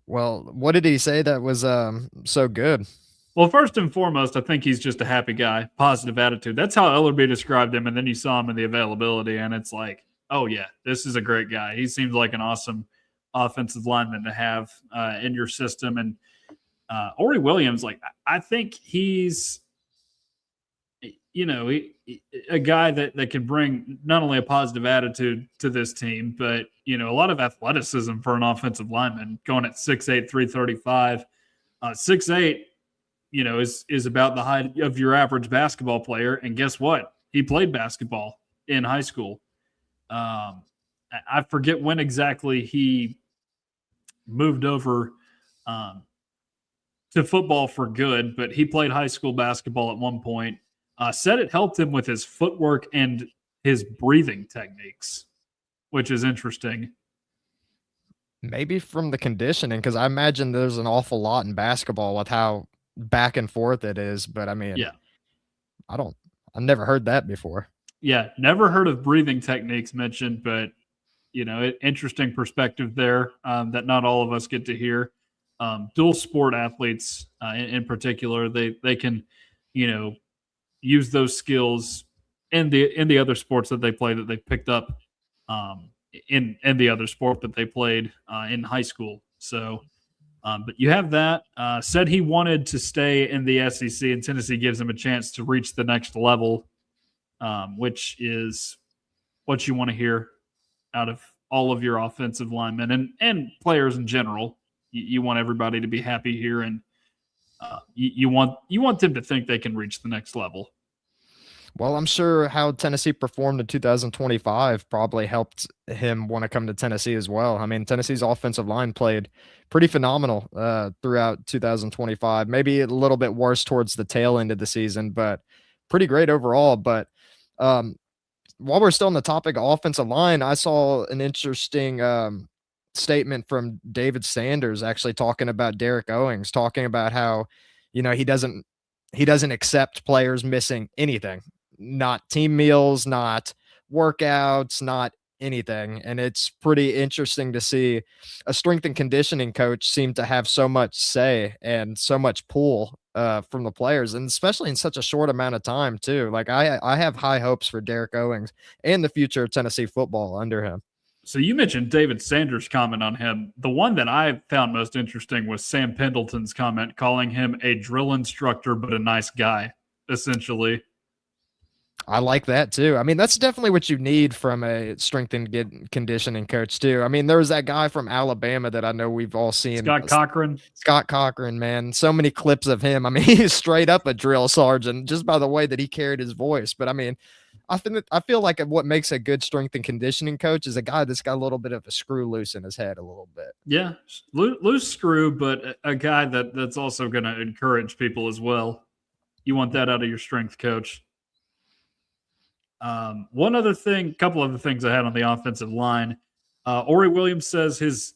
Well, what did he say that was so good? Well, first and foremost, I think he's just a happy guy, positive attitude. That's how Ellerby described him. And then you saw him in the availability, and it's like, oh, yeah, this is a great guy. He seems like an awesome offensive lineman to have in your system. And Ori Williams, like, I think he's, a guy that can bring not only a positive attitude to this team, but, a lot of athleticism for an offensive lineman going at 6'8", 335. 6'8", is about the height of your average basketball player. And guess what? He played basketball in high school. I forget when exactly he moved over um, to football for good, but he played high school basketball at one point. Said it helped him with his footwork and his breathing techniques, which is interesting. Maybe from the conditioning, because I imagine there's an awful lot in basketball with how back and forth it is. But I mean, Yeah. I've never heard that before. Yeah. Never heard of breathing techniques mentioned, but, interesting perspective there that not all of us get to hear. Dual sport athletes in particular, they can, use those skills in the other sports that they play that they picked up in the other sport that they played in high school. So, but you have that. Said he wanted to stay in the SEC, and Tennessee gives him a chance to reach the next level, which is what you want to hear out of all of your offensive linemen and players in general. You want everybody to be happy here, and you want them to think they can reach the next level. Well, I'm sure how Tennessee performed in 2025 probably helped him want to come to Tennessee as well. I mean, Tennessee's offensive line played pretty phenomenal throughout 2025. Maybe a little bit worse towards the tail end of the season, but pretty great overall. But while we're still on the topic of offensive line, I saw an interesting statement from David Sanders actually talking about Derek Owings, talking about how, he doesn't accept players missing anything, not team meals, not workouts, not anything. And it's pretty interesting to see a strength and conditioning coach seem to have so much say and so much pull from the players, and especially in such a short amount of time too. Like I have high hopes for Derek Owings and the future of Tennessee football under him. So you mentioned David Sanders' comment on him. The one that I found most interesting was Sam Pendleton's comment calling him a drill instructor, but a nice guy, essentially. I like that too. I mean, that's definitely what you need from a strength and conditioning coach too. I mean, there was that guy from Alabama that I know we've all seen. Scott Cochran. Scott Cochran, man. So many clips of him. I mean, he's straight up a drill sergeant just by the way that he carried his voice. But I mean, I feel like what makes a good strength and conditioning coach is a guy that's got a little bit of a screw loose in his head a little bit. Yeah, loose screw, but a guy that's also going to encourage people as well. You want that out of your strength coach. One other thing, couple other things I had on the offensive line. Ori Williams says his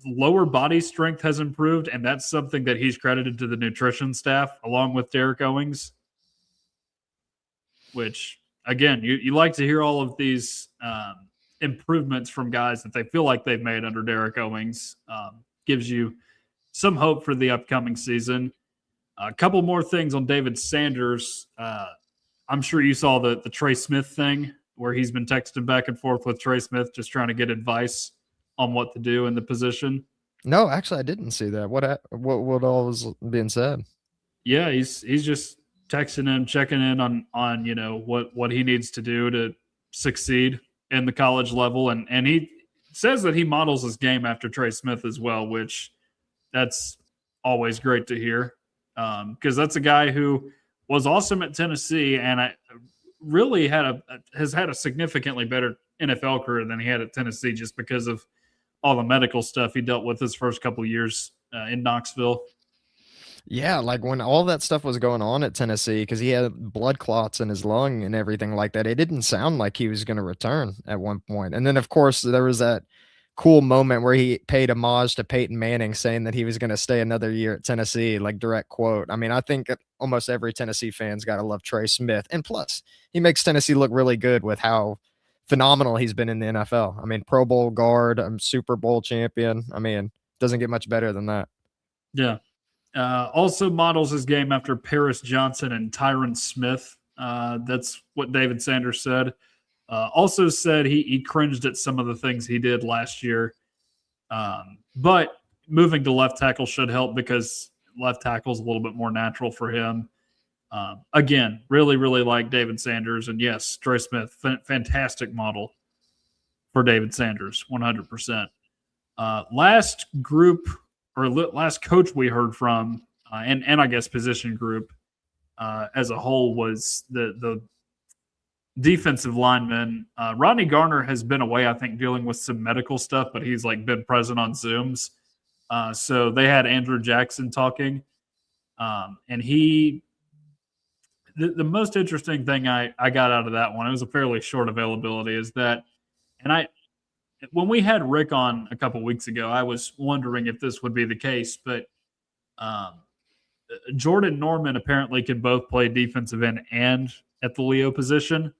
lower body strength has improved, and that's something that he's credited to the nutrition staff along with Derek Owings, which again, you like to hear all of these improvements from guys that they feel like they've made under Derek Owings. Gives you some hope for the upcoming season. A couple more things on David Sanders. I'm sure you saw the Trey Smith thing where he's been texting back and forth with Trey Smith, just trying to get advice on what to do in the position. No, actually, I didn't see that. What all was being said? Yeah, he's just texting him, checking in on what he needs to do to succeed in the college level, and he says that he models his game after Trey Smith as well, which that's always great to hear because that's a guy who was awesome at Tennessee and I really has had a significantly better NFL career than he had at Tennessee just because of all the medical stuff he dealt with his first couple of years in Knoxville. Yeah, like when all that stuff was going on at Tennessee, because he had blood clots in his lung and everything like that, it didn't sound like he was going to return at one point. And then, of course, there was that cool moment where he paid homage to Peyton Manning, saying that he was going to stay another year at Tennessee, like direct quote. I mean, I think almost every Tennessee fan's got to love Trey Smith. And plus, he makes Tennessee look really good with how phenomenal he's been in the NFL. I mean, Pro Bowl guard, Super Bowl champion. I mean, doesn't get much better than that. Yeah. Also models his game after Paris Johnson and Tyron Smith. That's what David Sanders said. Also said he cringed at some of the things he did last year. But moving to left tackle should help because left tackle is a little bit more natural for him. Again, really, really like David Sanders. And yes, Trey Smith, fantastic model for David Sanders, 100%. Last group or last coach we heard from and I guess position group as a whole was the defensive linemen. Rodney Garner has been away, I think, dealing with some medical stuff, but he's like been present on Zooms. So they had Andrew Jackson talking, and the most interesting thing I got out of that one, it was a fairly short availability, is that, and when we had Rick on a couple weeks ago, I was wondering if this would be the case, but um, Jordan Norman apparently can both play defensive end and at the Leo position,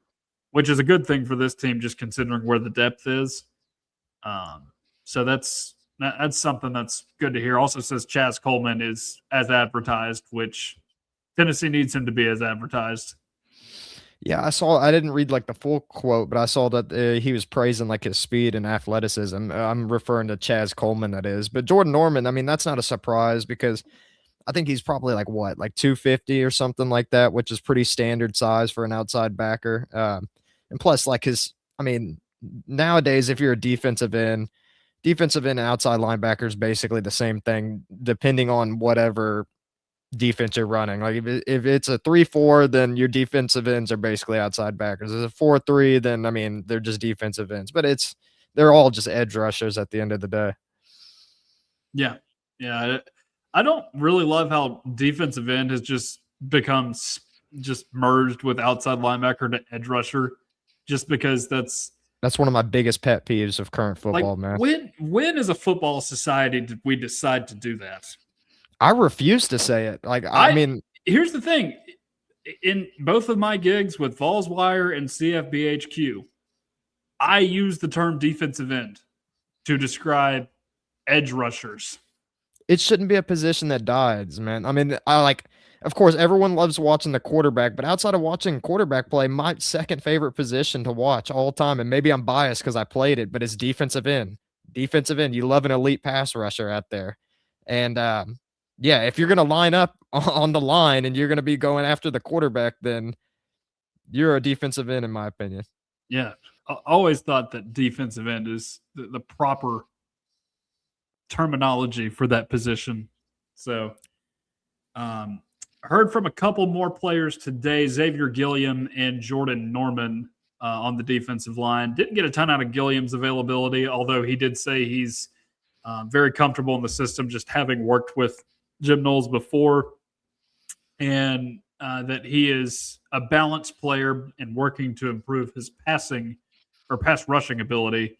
which is a good thing for this team, just considering where the depth is. So that's something that's good to hear. Also says Chaz Coleman is as advertised, which Tennessee needs him to be as advertised. Yeah, I didn't read like the full quote, but I saw that he was praising like his speed and athleticism. I'm referring to Chaz Coleman, that is. But Jordan Norman, I mean, that's not a surprise because I think he's probably like what, like 250 or something like that, which is pretty standard size for an outside backer. And plus, like I mean, nowadays, if you're a defensive end and outside linebacker is basically the same thing, depending on whatever defense you're running. Like if it's a 3-4, then your defensive ends are basically outside backers. If it's a 4-3, then I mean they're just defensive ends. But they're all just edge rushers at the end of the day. Yeah, yeah. I don't really love how defensive end has just become just merged with outside linebacker to edge rusher, just because that's one of my biggest pet peeves of current football, man. When as a football society did we decide to do that? I refuse to say it. Like, I mean, here's the thing. In both of my gigs with Vols Wire and CFBHQ, I use the term defensive end to describe edge rushers. It shouldn't be a position that dies, man. I mean, of course, everyone loves watching the quarterback, but outside of watching quarterback play, my second favorite position to watch all time, and maybe I'm biased because I played it, but it's defensive end. Defensive end. You love an elite pass rusher out there. And, yeah, if you're going to line up on the line and you're going to be going after the quarterback, then you're a defensive end, in my opinion. Yeah. I always thought that defensive end is the proper terminology for that position. So, heard from a couple more players today, Xavier Gilliam and Jordan Norman on the defensive line. Didn't get a ton out of Gilliam's availability, although he did say he's very comfortable in the system, just having worked with Jim Knowles before, and that he is a balanced player and working to improve his passing or pass rushing ability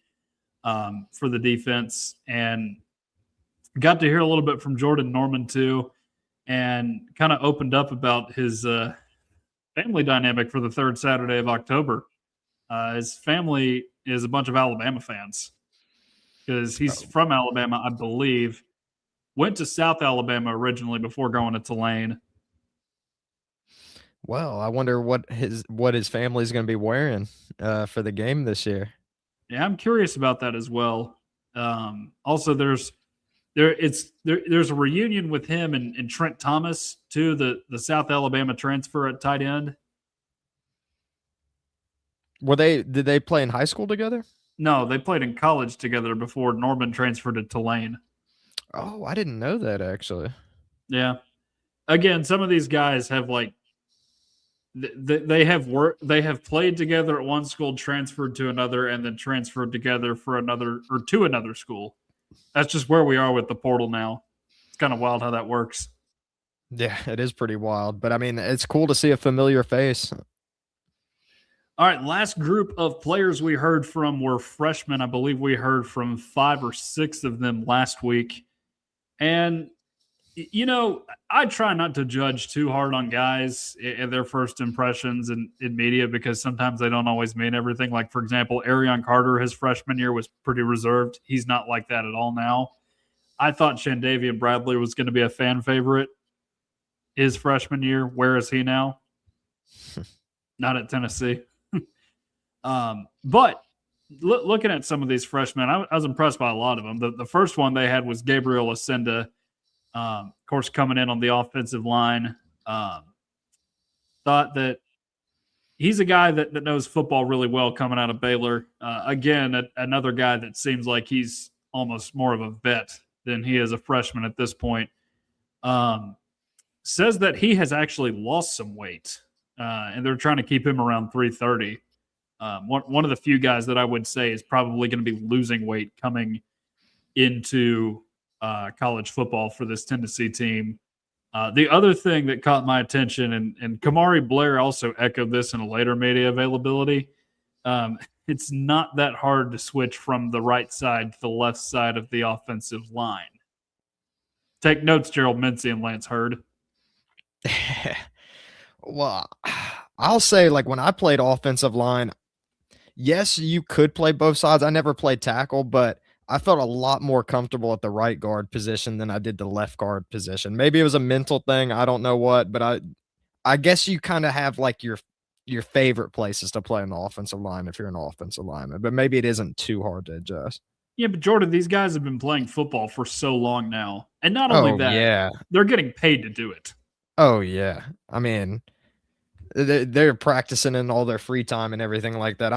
for the defense. And got to hear a little bit from Jordan Norman too, and kind of opened up about his family dynamic for the third Saturday of October. His family is a bunch of Alabama fans because he's from Alabama, I believe. Went to South Alabama originally before going to Tulane. Well, I wonder what his family's going to be wearing for the game this year. Yeah, I'm curious about that as well. Also, there's a reunion with him and Trent Thomas too, the South Alabama transfer at tight end. Did they play in high school together? No, they played in college together before Norman transferred to Tulane. Oh, I didn't know that, actually. Yeah. Again, some of these guys have like they have played together at one school, transferred to another, and then transferred together for another or to another school. That's just where we are with the portal now. It's kind of wild how that works. Yeah, it is pretty wild, but I mean, it's cool to see a familiar face. All right, last group of players we heard from were freshmen. I believe we heard from 5 or 6 of them last week. And, you know, I try not to judge too hard on guys and their first impressions in media because sometimes they don't always mean everything. Like, for example, Arion Carter, his freshman year was pretty reserved. He's not like that at all now. I thought Shandavian Bradley was going to be a fan favorite his freshman year. Where is he now? Not at Tennessee. But looking at some of these freshmen, I was impressed by a lot of them. The first one they had was Gabriel Ascenda, of course, coming in on the offensive line. Thought that he's a guy that knows football really well coming out of Baylor. Again, another guy that seems like he's almost more of a vet than he is a freshman at this point. says that he has actually lost some weight, and they're trying to keep him around 330. One of the few guys that I would say is probably going to be losing weight coming into college football for this Tennessee team. The other thing that caught my attention, and Kamari Blair also echoed this in a later media availability, it's not that hard to switch from the right side to the left side of the offensive line. Take notes, Gerald Mincy and Lance Hurd. Well, I'll say, like, when I played offensive line, yes, you could play both sides. I never played tackle, but I felt a lot more comfortable at the right guard position than I did the left guard position. Maybe it was a mental thing. I don't know what, but I guess you kind of have like your favorite places to play in the offensive line if you're an offensive lineman, but maybe it isn't too hard to adjust. Yeah, but Jordan, these guys have been playing football for so long now. And not only Oh, that, yeah. they're getting paid to do it. Oh, yeah. I mean, they're practicing in all their free time and everything like that.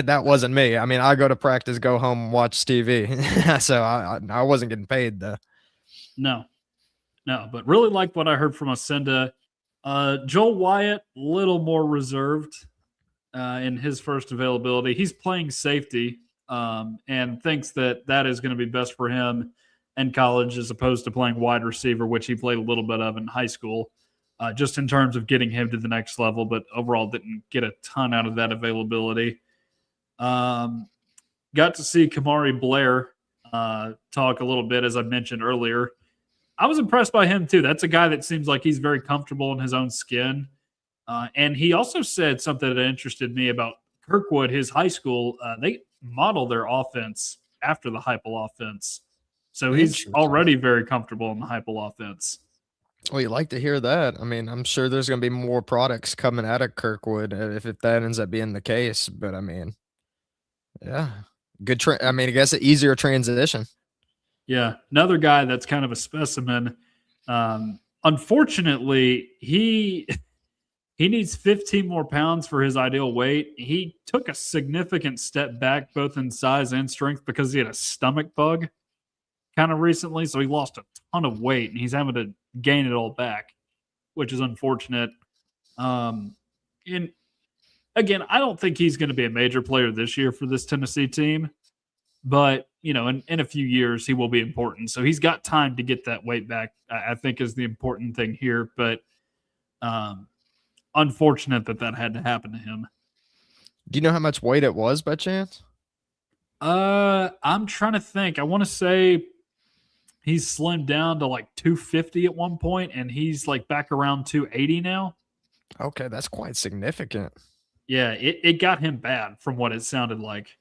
That wasn't me. I mean, I go to practice, go home, watch TV. So I wasn't getting paid though. No, but really like what I heard from Ascenda. Joel Wyatt, little more reserved in his first availability. He's playing safety and thinks that is going to be best for him in college as opposed to playing wide receiver, which he played a little bit of in high school, just in terms of getting him to the next level, but overall didn't get a ton out of that availability. Got to see Kamari Blair talk a little bit, as I mentioned earlier. I was impressed by him too. That's a guy that seems like he's very comfortable in his own skin. And he also said something that interested me about Kirkwood, his high school. They model their offense after the Heupel offense. So he's already very comfortable in the Heupel offense. Well, you like to hear that. I mean, I'm sure there's going to be more products coming out of Kirkwood if that ends up being the case. But I mean, yeah, good. I mean, I guess an easier transition. Yeah, another guy that's kind of a specimen. Unfortunately, he needs 15 more pounds for his ideal weight. He took a significant step back, both in size and strength, because he had a stomach bug kind of recently. So he lost a ton of weight, and he's having to gain it all back, which is unfortunate. And again, I don't think he's going to be a major player this year for this Tennessee team. But, you know, in a few years, he will be important. So he's got time to get that weight back, I think is the important thing here. But unfortunate that had to happen to him. Do you know how much weight it was by chance? I'm trying to think. I want to say he's slimmed down to like 250 at one point, and he's like back around 280 now. Okay, that's quite significant. Yeah, it got him bad from what it sounded like.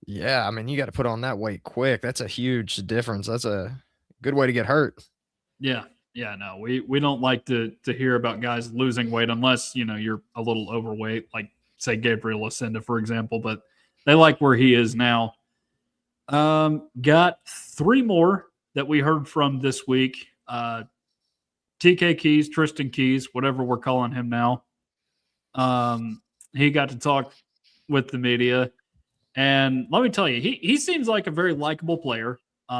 Yeah, I mean, you got to put on that weight quick. That's a huge difference. That's a good way to get hurt. Yeah. Yeah, no, we don't like to hear about guys losing weight unless, you know, you're a little overweight, like say Gabriel Ascenda, for example, but they like where he is now. Got three more that we heard from this week. TK Keys, Tristan Keys, whatever we're calling him now. He got to talk with the media. And let me tell you, he seems like a very likable player,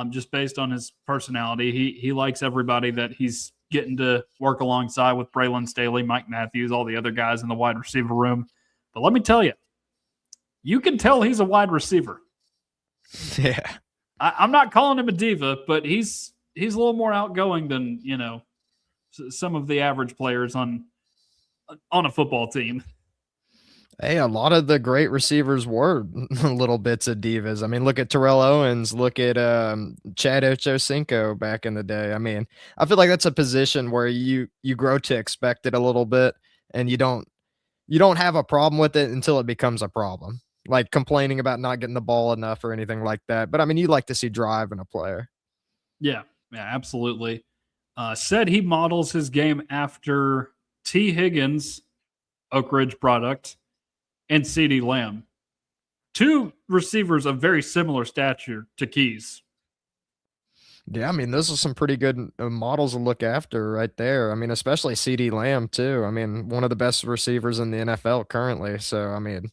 just based on his personality. He likes everybody that he's getting to work alongside with Braylon Staley, Mike Matthews, all the other guys in the wide receiver room. But let me tell you, you can tell he's a wide receiver. Yeah. I'm not calling him a diva, but he's a little more outgoing than, you know, some of the average players on a football team. Hey, a lot of the great receivers were little bits of divas. I mean, look at Terrell Owens, look at Chad Ochocinco back in the day. I mean, I feel like that's a position where you grow to expect it a little bit, and you don't have a problem with it until it becomes a problem, like complaining about not getting the ball enough or anything like that. But I mean, you like to see drive in a player. Yeah, absolutely. Said he models his game after T. Higgins, Oak Ridge product, and CeeDee Lamb. Two receivers of very similar stature to Keys. Yeah, I mean, those are some pretty good models to look after right there. I mean, especially CeeDee Lamb, too. I mean, one of the best receivers in the NFL currently. So, I mean,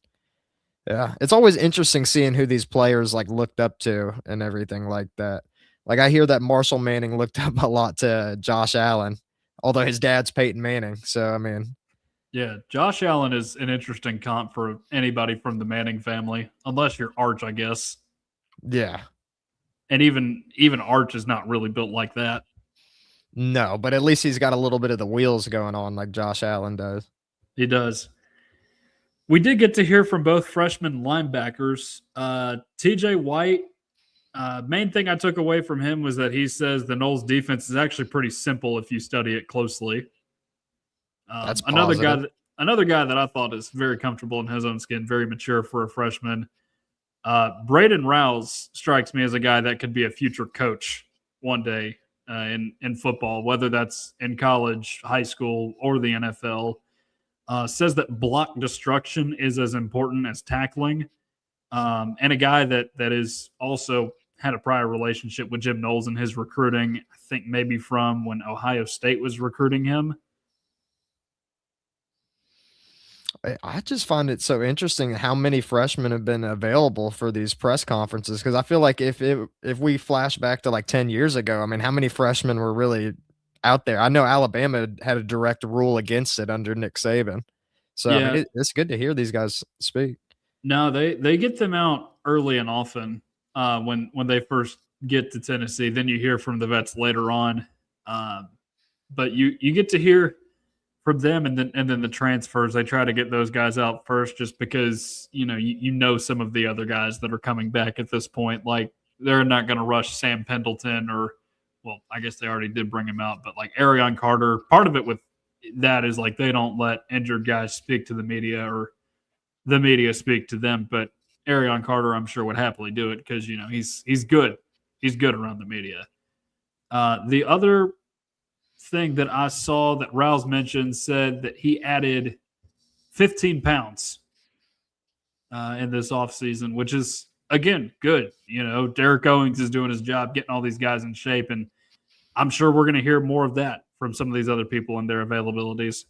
yeah, it's always interesting seeing who these players like looked up to and everything like that. Like, I hear that Marshall Manning looked up a lot to Josh Allen. Although his dad's Peyton Manning. So, I mean, Yeah, Josh Allen is an interesting comp for anybody from the Manning family, unless you're Arch, I guess. yeah. And even Arch is not really built like that. No, but at least he's got a little bit of the wheels going on like Josh Allen does. He does. We did get to hear from both freshman linebackers. TJ White, main thing I took away from him was that he says the Knowles defense is actually pretty simple if you study it closely. That's Another positive. guy that I thought is very comfortable in his own skin, very mature for a freshman. Braden Rouse strikes me as a guy that could be a future coach one day in football, whether that's in college, high school, or the NFL. Says that block destruction is as important as tackling, and a guy that is also had a prior relationship with Jim Knowles in his recruiting. I think maybe from when Ohio State was recruiting him. I just find it so interesting how many freshmen have been available for these press conferences because I feel like if we flash back to like 10 years ago, I mean, how many freshmen were really out there? I know Alabama had a direct rule against it under Nick Saban. So, I mean, Yeah, it's good to hear these guys speak. no, they get them out early and often when they first get to Tennessee. Then you hear from the vets later on, but you get to hear from them and then the transfers. They try to get those guys out first, just because you know some of the other guys that are coming back at this point. Like they're not going to rush Sam Pendleton or, well, I guess they already did bring him out, but like Arion Carter. Part of it with that is like they don't let injured guys speak to the media or the media speak to them. But Arion Carter, I'm sure, would happily do it because he's good. He's good around the media. The other thing that I saw that Rouse mentioned said that he added 15 pounds in this offseason, which is, again, good. Derek Owens is doing his job, getting all these guys in shape, and I'm sure we're going to hear more of that from some of these other people and their availabilities.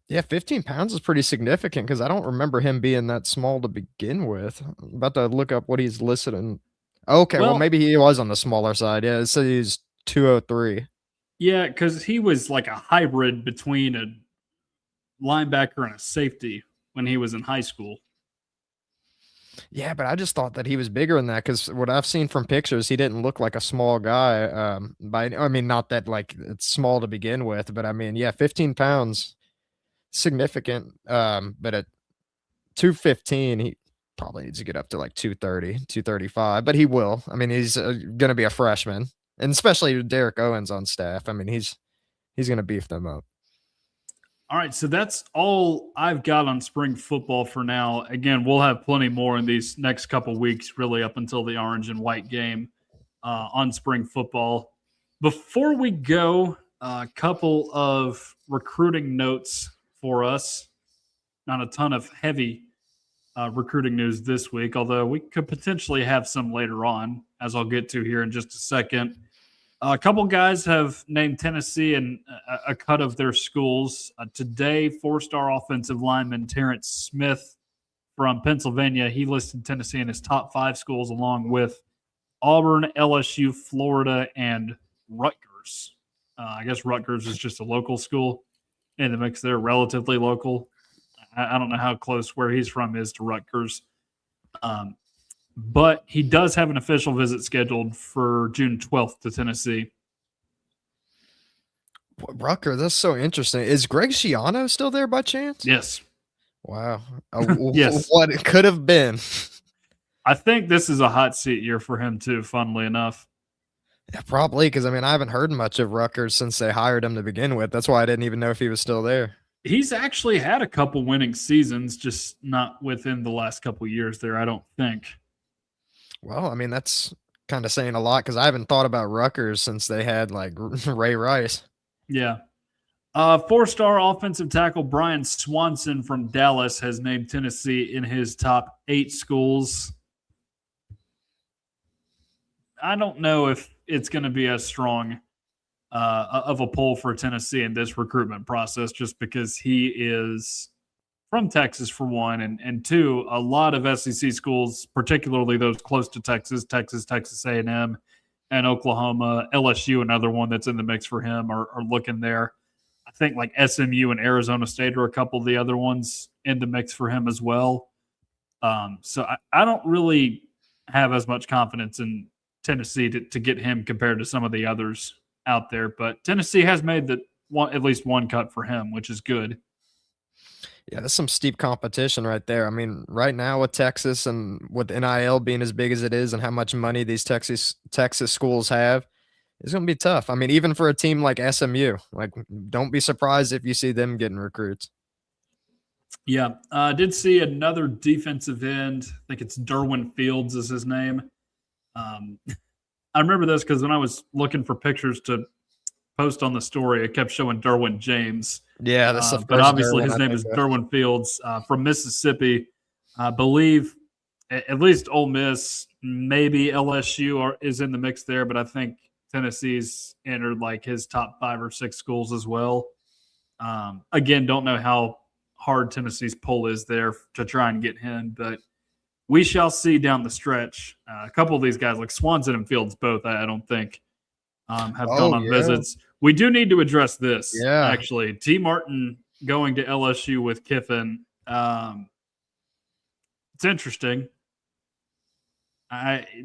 Yeah, 15 pounds is pretty significant because I don't remember him being that small to begin with. I'm about to look up what he's listed in. Okay, well, Well, maybe he was on the smaller side. Yeah, it says he's 203. yeah, because he was like a hybrid between a linebacker and a safety when he was in high school. Yeah, but I just thought that he was bigger than that because what I've seen from pictures, he didn't look like a small guy. I mean, not that like it's small to begin with, but I mean, yeah, 15 pounds, significant. But at 215, he probably needs to get up to like 230, 235, but he will. I mean, he's going to be a freshman, and especially with Derek Owens on staff. I mean, he's going to beef them up. All right, so that's all I've got on spring football for now. Again, we'll have plenty more in these next couple weeks, really up until the orange and white game on spring football. Before we go, a couple of recruiting notes for us. Not a ton of heavy recruiting news this week, although we could potentially have some later on, as I'll get to here in just a second. A couple guys have named Tennessee in a cut of their schools. Today, four-star offensive lineman Terrence Smith from Pennsylvania, he listed Tennessee in his top 5 schools along with Auburn, LSU, Florida, and Rutgers. I guess Rutgers is just a local school in the mix there, relatively local. I don't know how close where he's from is to Rutgers. But he does have an official visit scheduled for June 12th to Tennessee. Rucker, that's so interesting. Is Greg Schiano still there by chance? Yes. Wow. Yes. What it could have been. I think this is a hot seat year for him too, funnily enough. Yeah, probably because I mean I haven't heard much of Rutgers since they hired him to begin with. That's why I didn't even know if he was still there. He's actually had a couple winning seasons, just not within the last couple years there, I don't think. Well, I mean that's kind of saying a lot because I haven't thought about Rutgers since they had like Ray Rice. Yeah. 4-star offensive tackle Brian Swanson from Dallas has named Tennessee in his top 8 schools. I don't know if it's going to be as strong of a pull for Tennessee in this recruitment process, just because he is from Texas for one, and two, a lot of SEC schools, particularly those close to Texas, Texas A&M, and Oklahoma. LSU, another one that's in the mix for him, are looking there. I think like SMU and Arizona State are a couple of the other ones in the mix for him as well. So I don't really have as much confidence in Tennessee to get him compared to some of the others out there. But Tennessee has made at least one cut for him, which is good. Yeah, that's some steep competition right there. I mean, right now with Texas and with NIL being as big as it is and how much money these Texas schools have, it's going to be tough. I mean, even for a team like SMU, like don't be surprised if you see them getting recruits. Yeah, I did see another defensive end. I think it's Derwin Fields is his name. I remember this because when I was looking for pictures to post on the story, it kept showing Derwin James. Yeah, that's the But first obviously Derwin his I name think is of. Derwin Fields from Mississippi. I believe at least Ole Miss, maybe LSU is in the mix there, but I think Tennessee's entered like his top 5 or 6 schools as well. Again, don't know how hard Tennessee's pull is there to try and get him, but we shall see down the stretch. A couple of these guys, like Swanson and Fields, both, I don't think have gone Oh, on yeah. visits. We do need to address this, Yeah. actually. T. Martin going to LSU with Kiffin. It's interesting.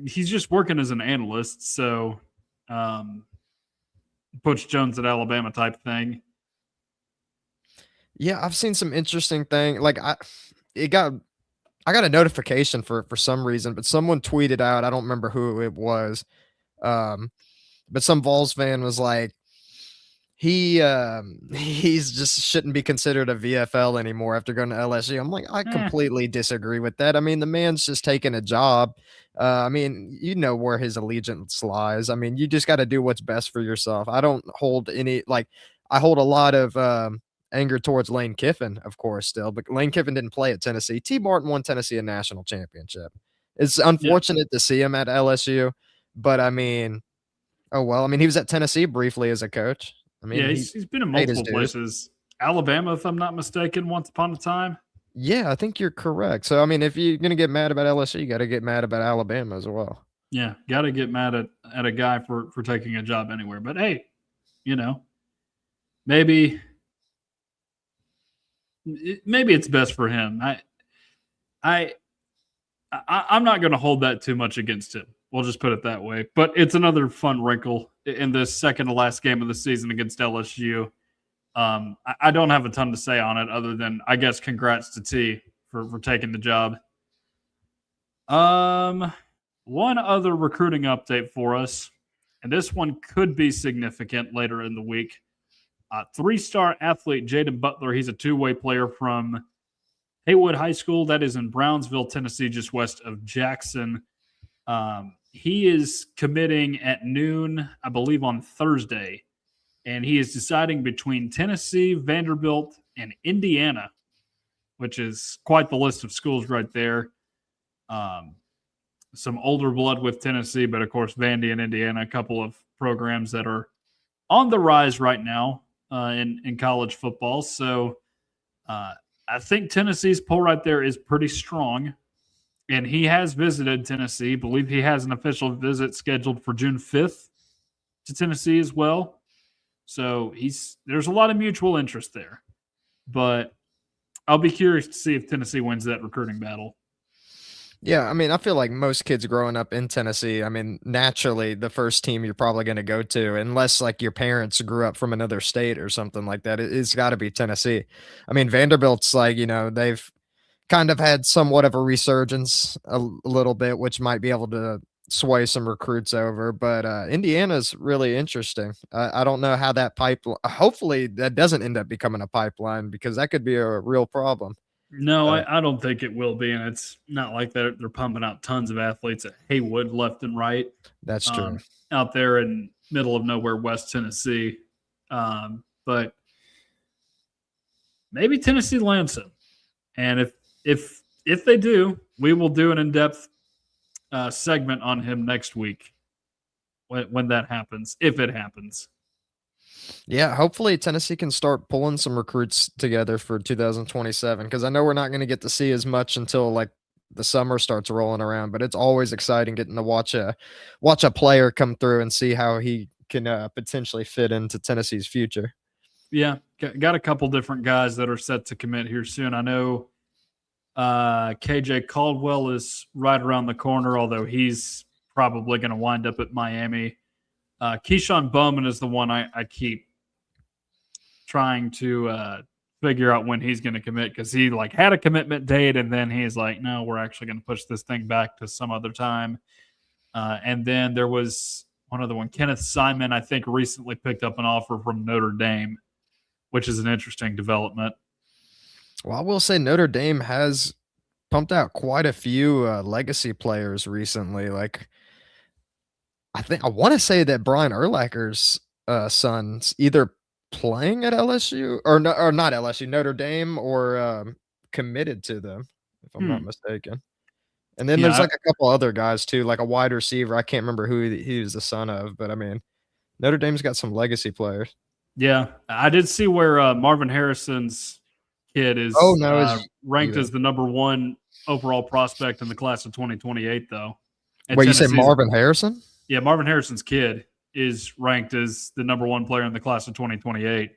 He's just working as an analyst, so Butch Jones at Alabama type thing. Yeah, I've seen some interesting thing. Like I got a notification for some reason, but someone tweeted out, I don't remember who it was. But some Vols fan was like, he's just shouldn't be considered a VFL anymore after going to LSU. I'm like, I completely disagree with that. I mean, the man's just taking a job. I mean, you know where his allegiance lies. I mean, you just got to do what's best for yourself. I don't hold any like I hold a lot of anger towards Lane Kiffin, of course, still, but Lane Kiffin didn't play at Tennessee. T. Martin won Tennessee a national championship. It's unfortunate to see him at LSU, but I mean, oh well. I mean, he was at Tennessee briefly as a coach. I mean, Yeah, he he's been in paid his multiple dues. places. Alabama, if I'm not mistaken, once upon a time. Yeah, I think you're correct. So, I mean, if you're gonna get mad about LSU, you got to get mad about Alabama as well. Yeah, got to get mad at a guy for taking a job anywhere. But hey, you know, maybe it's best for him. I'm not going to hold that too much against him. We'll just put it that way. But it's another fun wrinkle in this second to last game of the season against LSU. I don't have a ton to say on it other than, I guess, congrats to T for taking the job. One other recruiting update for us, and this one could be significant later in the week. 3-star athlete Jaden Butler, he's a two-way player from Haywood High School. That is in Brownsville, Tennessee, just west of Jackson. He is committing at noon, I believe, on Thursday. And he is deciding between Tennessee, Vanderbilt, and Indiana, which is quite the list of schools right there. Some older blood with Tennessee, but of course, Vandy and Indiana, a couple of programs that are on the rise right now in college football. So I think Tennessee's pull right there is pretty strong. And he has visited Tennessee. I believe he has an official visit scheduled for June 5th to Tennessee as well. So there's a lot of mutual interest there. But I'll be curious to see if Tennessee wins that recruiting battle. Yeah, I mean, I feel like most kids growing up in Tennessee, I mean, naturally, the first team you're probably going to go to, unless like your parents grew up from another state or something like that, it's got to be Tennessee. I mean, Vanderbilt's like, they've kind of had somewhat of a resurgence a little bit, which might be able to sway some recruits over. But Indiana's really interesting. I don't know how that pipeline. Hopefully, that doesn't end up becoming a pipeline because that could be a real problem. No, I don't think it will be, and it's not like they're pumping out tons of athletes at Haywood left and right. That's true. Out there in middle of nowhere, West Tennessee, but maybe Tennessee lands him, and if they do, we will do an in-depth segment on him next week when that happens, if it happens. Yeah, hopefully Tennessee can start pulling some recruits together for 2027 because I know we're not going to get to see as much until like the summer starts rolling around. But it's always exciting getting to watch a player come through and see how he can potentially fit into Tennessee's future. Yeah, got a couple different guys that are set to commit here soon. I know KJ Caldwell is right around the corner, although he's probably going to wind up at Miami. Keyshawn Bowman is the one I keep trying to figure out when he's going to commit, because he like had a commitment date and then he's like, no, we're actually going to push this thing back to some other time. And then there was one other one, Kenneth Simon, I think recently picked up an offer from Notre Dame, which is an interesting development. Well, I will say Notre Dame has pumped out quite a few legacy players recently. Like, I want to say that Brian Urlacher's son's either playing at LSU or not LSU, Notre Dame, or committed to them, if I'm not mistaken. And then there's like a couple other guys too, like a wide receiver. I can't remember who he was the son of, but I mean, Notre Dame's got some legacy players. Yeah, I did see where Marvin Harrison's kid is ranked as the number 1 overall prospect in the class of 2028, though. Wait, you say Marvin Harrison? Yeah, Marvin Harrison's kid is ranked as the number 1 player in the class of 2028.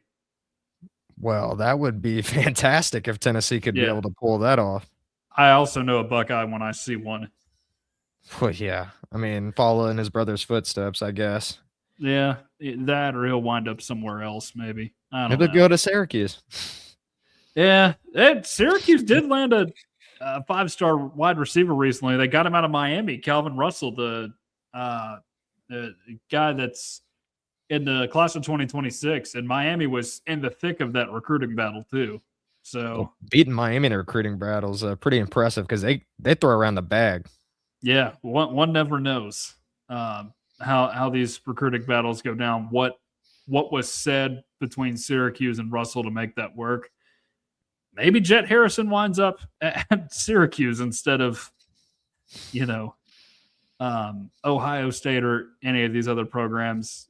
Well, that would be fantastic if Tennessee could be able to pull that off. I also know a Buckeye when I see one. Well, yeah. I mean, follow in his brother's footsteps, I guess. Yeah, that or he'll wind up somewhere else, maybe. I don't know. He'll go to Syracuse. Yeah, Syracuse did land a 5-star wide receiver recently. They got him out of Miami, Calvin Russell, the guy that's in the class of 2026. And Miami was in the thick of that recruiting battle too. So beating Miami in a recruiting battle is pretty impressive because they throw around the bag. Yeah, one never knows how these recruiting battles go down. What was said between Syracuse and Russell to make that work? Maybe Jet Harrison winds up at Syracuse instead of, Ohio State or any of these other programs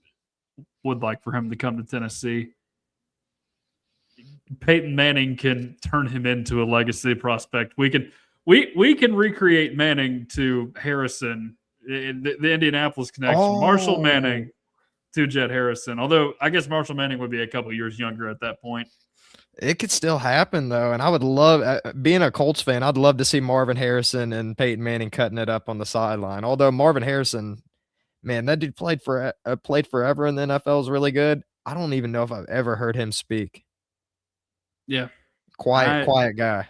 would like for him to come to Tennessee. Peyton Manning can turn him into a legacy prospect. We can recreate Manning to Harrison, the Indianapolis connection. Oh. Marshall Manning to Jet Harrison. Although I guess Marshall Manning would be a couple years younger at that point. It could still happen though, and I would love, being a Colts fan, I'd love to see Marvin Harrison and Peyton Manning cutting it up on the sideline. Although Marvin Harrison, man, that dude played forever in the NFL, is really good. I don't even know if I've ever heard him speak. Yeah, quiet guy.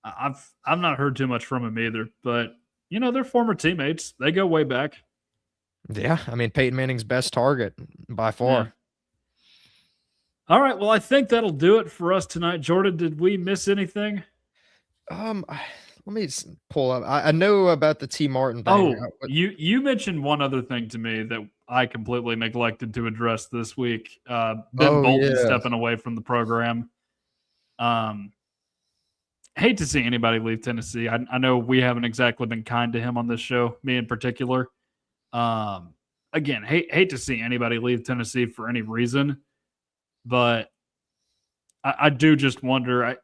I've not heard too much from him either, but they're former teammates. They go way back. Yeah, I mean Peyton Manning's best target by far. Yeah. All right, well, I think that'll do it for us tonight. Jordan, did we miss anything? Let me pull up. I know about the T. Martin thing. Oh, you mentioned one other thing to me that I completely neglected to address this week. Ben Bolton stepping away from the program. Hate to see anybody leave Tennessee. I know we haven't exactly been kind to him on this show, me in particular. Again, hate to see anybody leave Tennessee for any reason. But I do just wonder.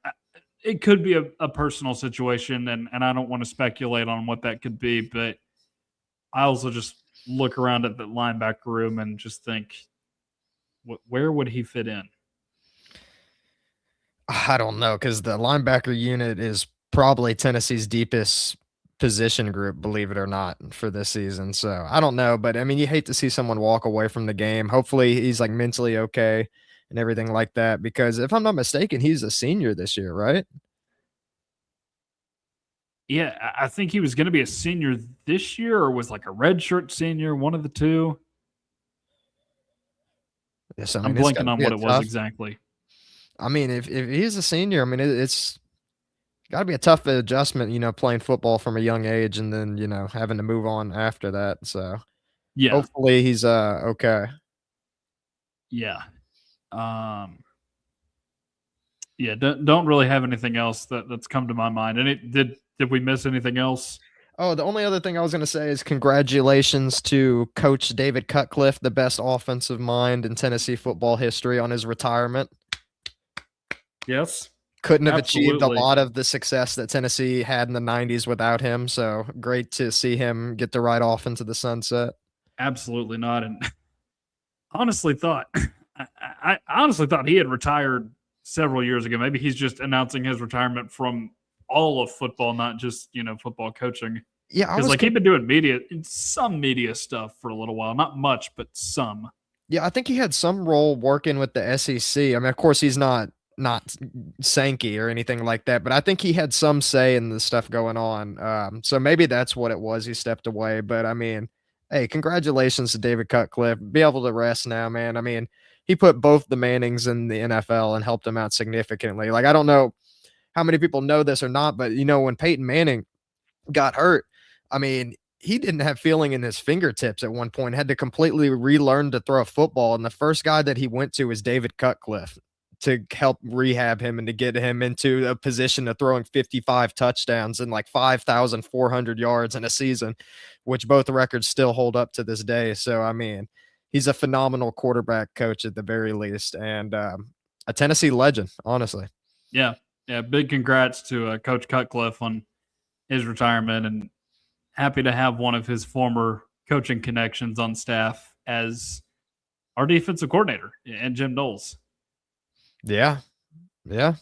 It could be a personal situation, and I don't want to speculate on what that could be. But I also just look around at the linebacker room and just think, where would he fit in? I don't know, because the linebacker unit is probably Tennessee's deepest position group, believe it or not, for this season. So I don't know, but I mean, you hate to see someone walk away from the game. Hopefully he's like mentally okay and everything like that, because if I'm not mistaken, he's a senior this year, right? Yeah, I think he was going to be a senior this year, or was like a redshirt senior, one of the two. Yes, I mean, I'm blanking on what it was exactly. I mean, if he's a senior, I mean, it's got to be a tough adjustment, playing football from a young age and then, having to move on after that. So yeah, hopefully he's okay. Yeah. Yeah, don't really have anything else that's come to my mind. And did we miss anything else? Oh, the only other thing I was going to say is congratulations to Coach David Cutcliffe, the best offensive mind in Tennessee football history, on his retirement. Yes. couldn't have achieved a Absolutely. lot of the success that Tennessee had in the 90s without him. So great to see him get to ride off into the sunset. Absolutely not. And honestly thought I honestly thought he had retired several years ago. Maybe he's just announcing his retirement from all of football, not just, football coaching. Yeah, I Because was he'd been doing some media stuff for a little while, not much, but some. Yeah, I think he had some role working with the SEC. I mean, of course, he's not Sankey or anything like that, but I think he had some say in the stuff going on. So maybe that's what it was. He stepped away, but I mean, hey, congratulations to David Cutcliffe. Be able to rest now, man. I mean, he put both the Mannings in the NFL and helped them out significantly. Like, I don't know how many people know this or not, but when Peyton Manning got hurt, I mean, he didn't have feeling in his fingertips at one point, had to completely relearn to throw a football. And the first guy that he went to was David Cutcliffe to help rehab him and to get him into a position of throwing 55 touchdowns and like 5,400 yards in a season, which both records still hold up to this day. So, I mean, he's a phenomenal quarterback coach at the very least, and a Tennessee legend, honestly. Yeah. Yeah. Big congrats to Coach Cutcliffe on his retirement, and happy to have one of his former coaching connections on staff as our defensive coordinator, and Jim Knowles. Yeah. Yeah.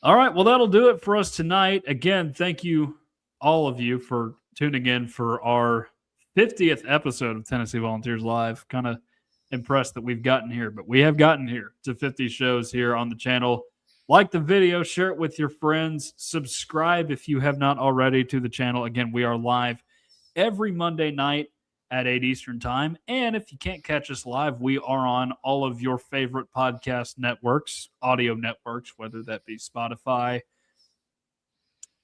All right. Well, that'll do it for us tonight. Again, thank you, all of you, for tuning in for our 50th episode of Tennessee Volunteers Live. Kind of impressed that we've gotten here, but we have gotten here to 50 shows here on the channel. Like the video, share it with your friends, subscribe if you have not already to the channel. Again, we are live every Monday night at 8 Eastern time. And if you can't catch us live, we are on all of your favorite podcast networks, audio networks, whether that be Spotify,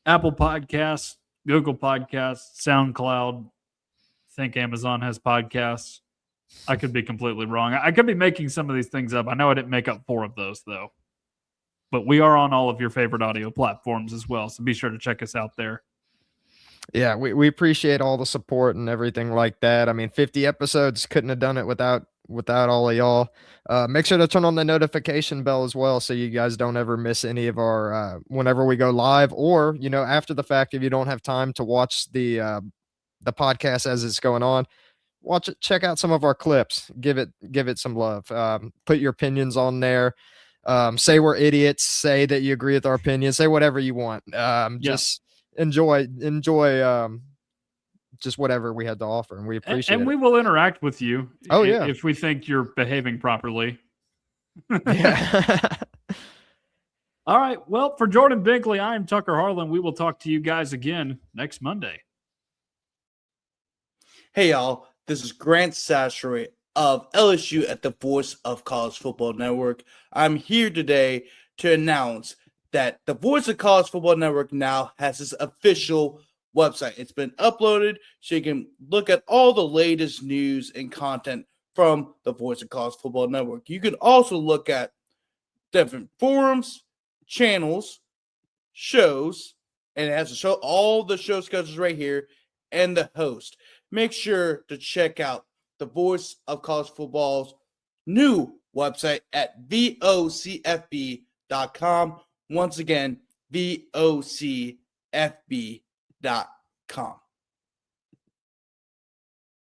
Apple Podcasts, Google Podcasts, SoundCloud. I think Amazon has podcasts. I could be completely wrong. I could be making some of these things up. I know I didn't make up 4 of those, though. But we are on all of your favorite audio platforms as well, so be sure to check us out there. Yeah, we appreciate all the support and everything like that. I mean, 50 episodes, couldn't have done it without all of y'all. Make sure to turn on the notification bell as well, so you guys don't ever miss any of our whenever we go live, or after the fact, if you don't have time to watch the podcast as it's going on, watch it, check out some of our clips, give it some love. Put your opinions on there. Say we're idiots, say that you agree with our opinion, say whatever you want. Just enjoy just whatever we had to offer, and we appreciate it. And we will interact with you. Oh yeah, if we think you're behaving properly. Yeah. All right. Well, for Jordan Binkley, I am Tucker Harlan. We will talk to you guys again next Monday. Hey y'all, this is Grant Sassery of LSU at the Voice of College Football Network. I'm here today to announce that the Voice of College Football Network now has its official website. It's been uploaded so you can look at all the latest news and content from the Voice of College Football Network. You can also look at different forums, channels, shows, and it has to show all the show schedules right here and the host. Make sure to check out the Voice of College Football's new website at vocfb.com. Once again, vocfb.com.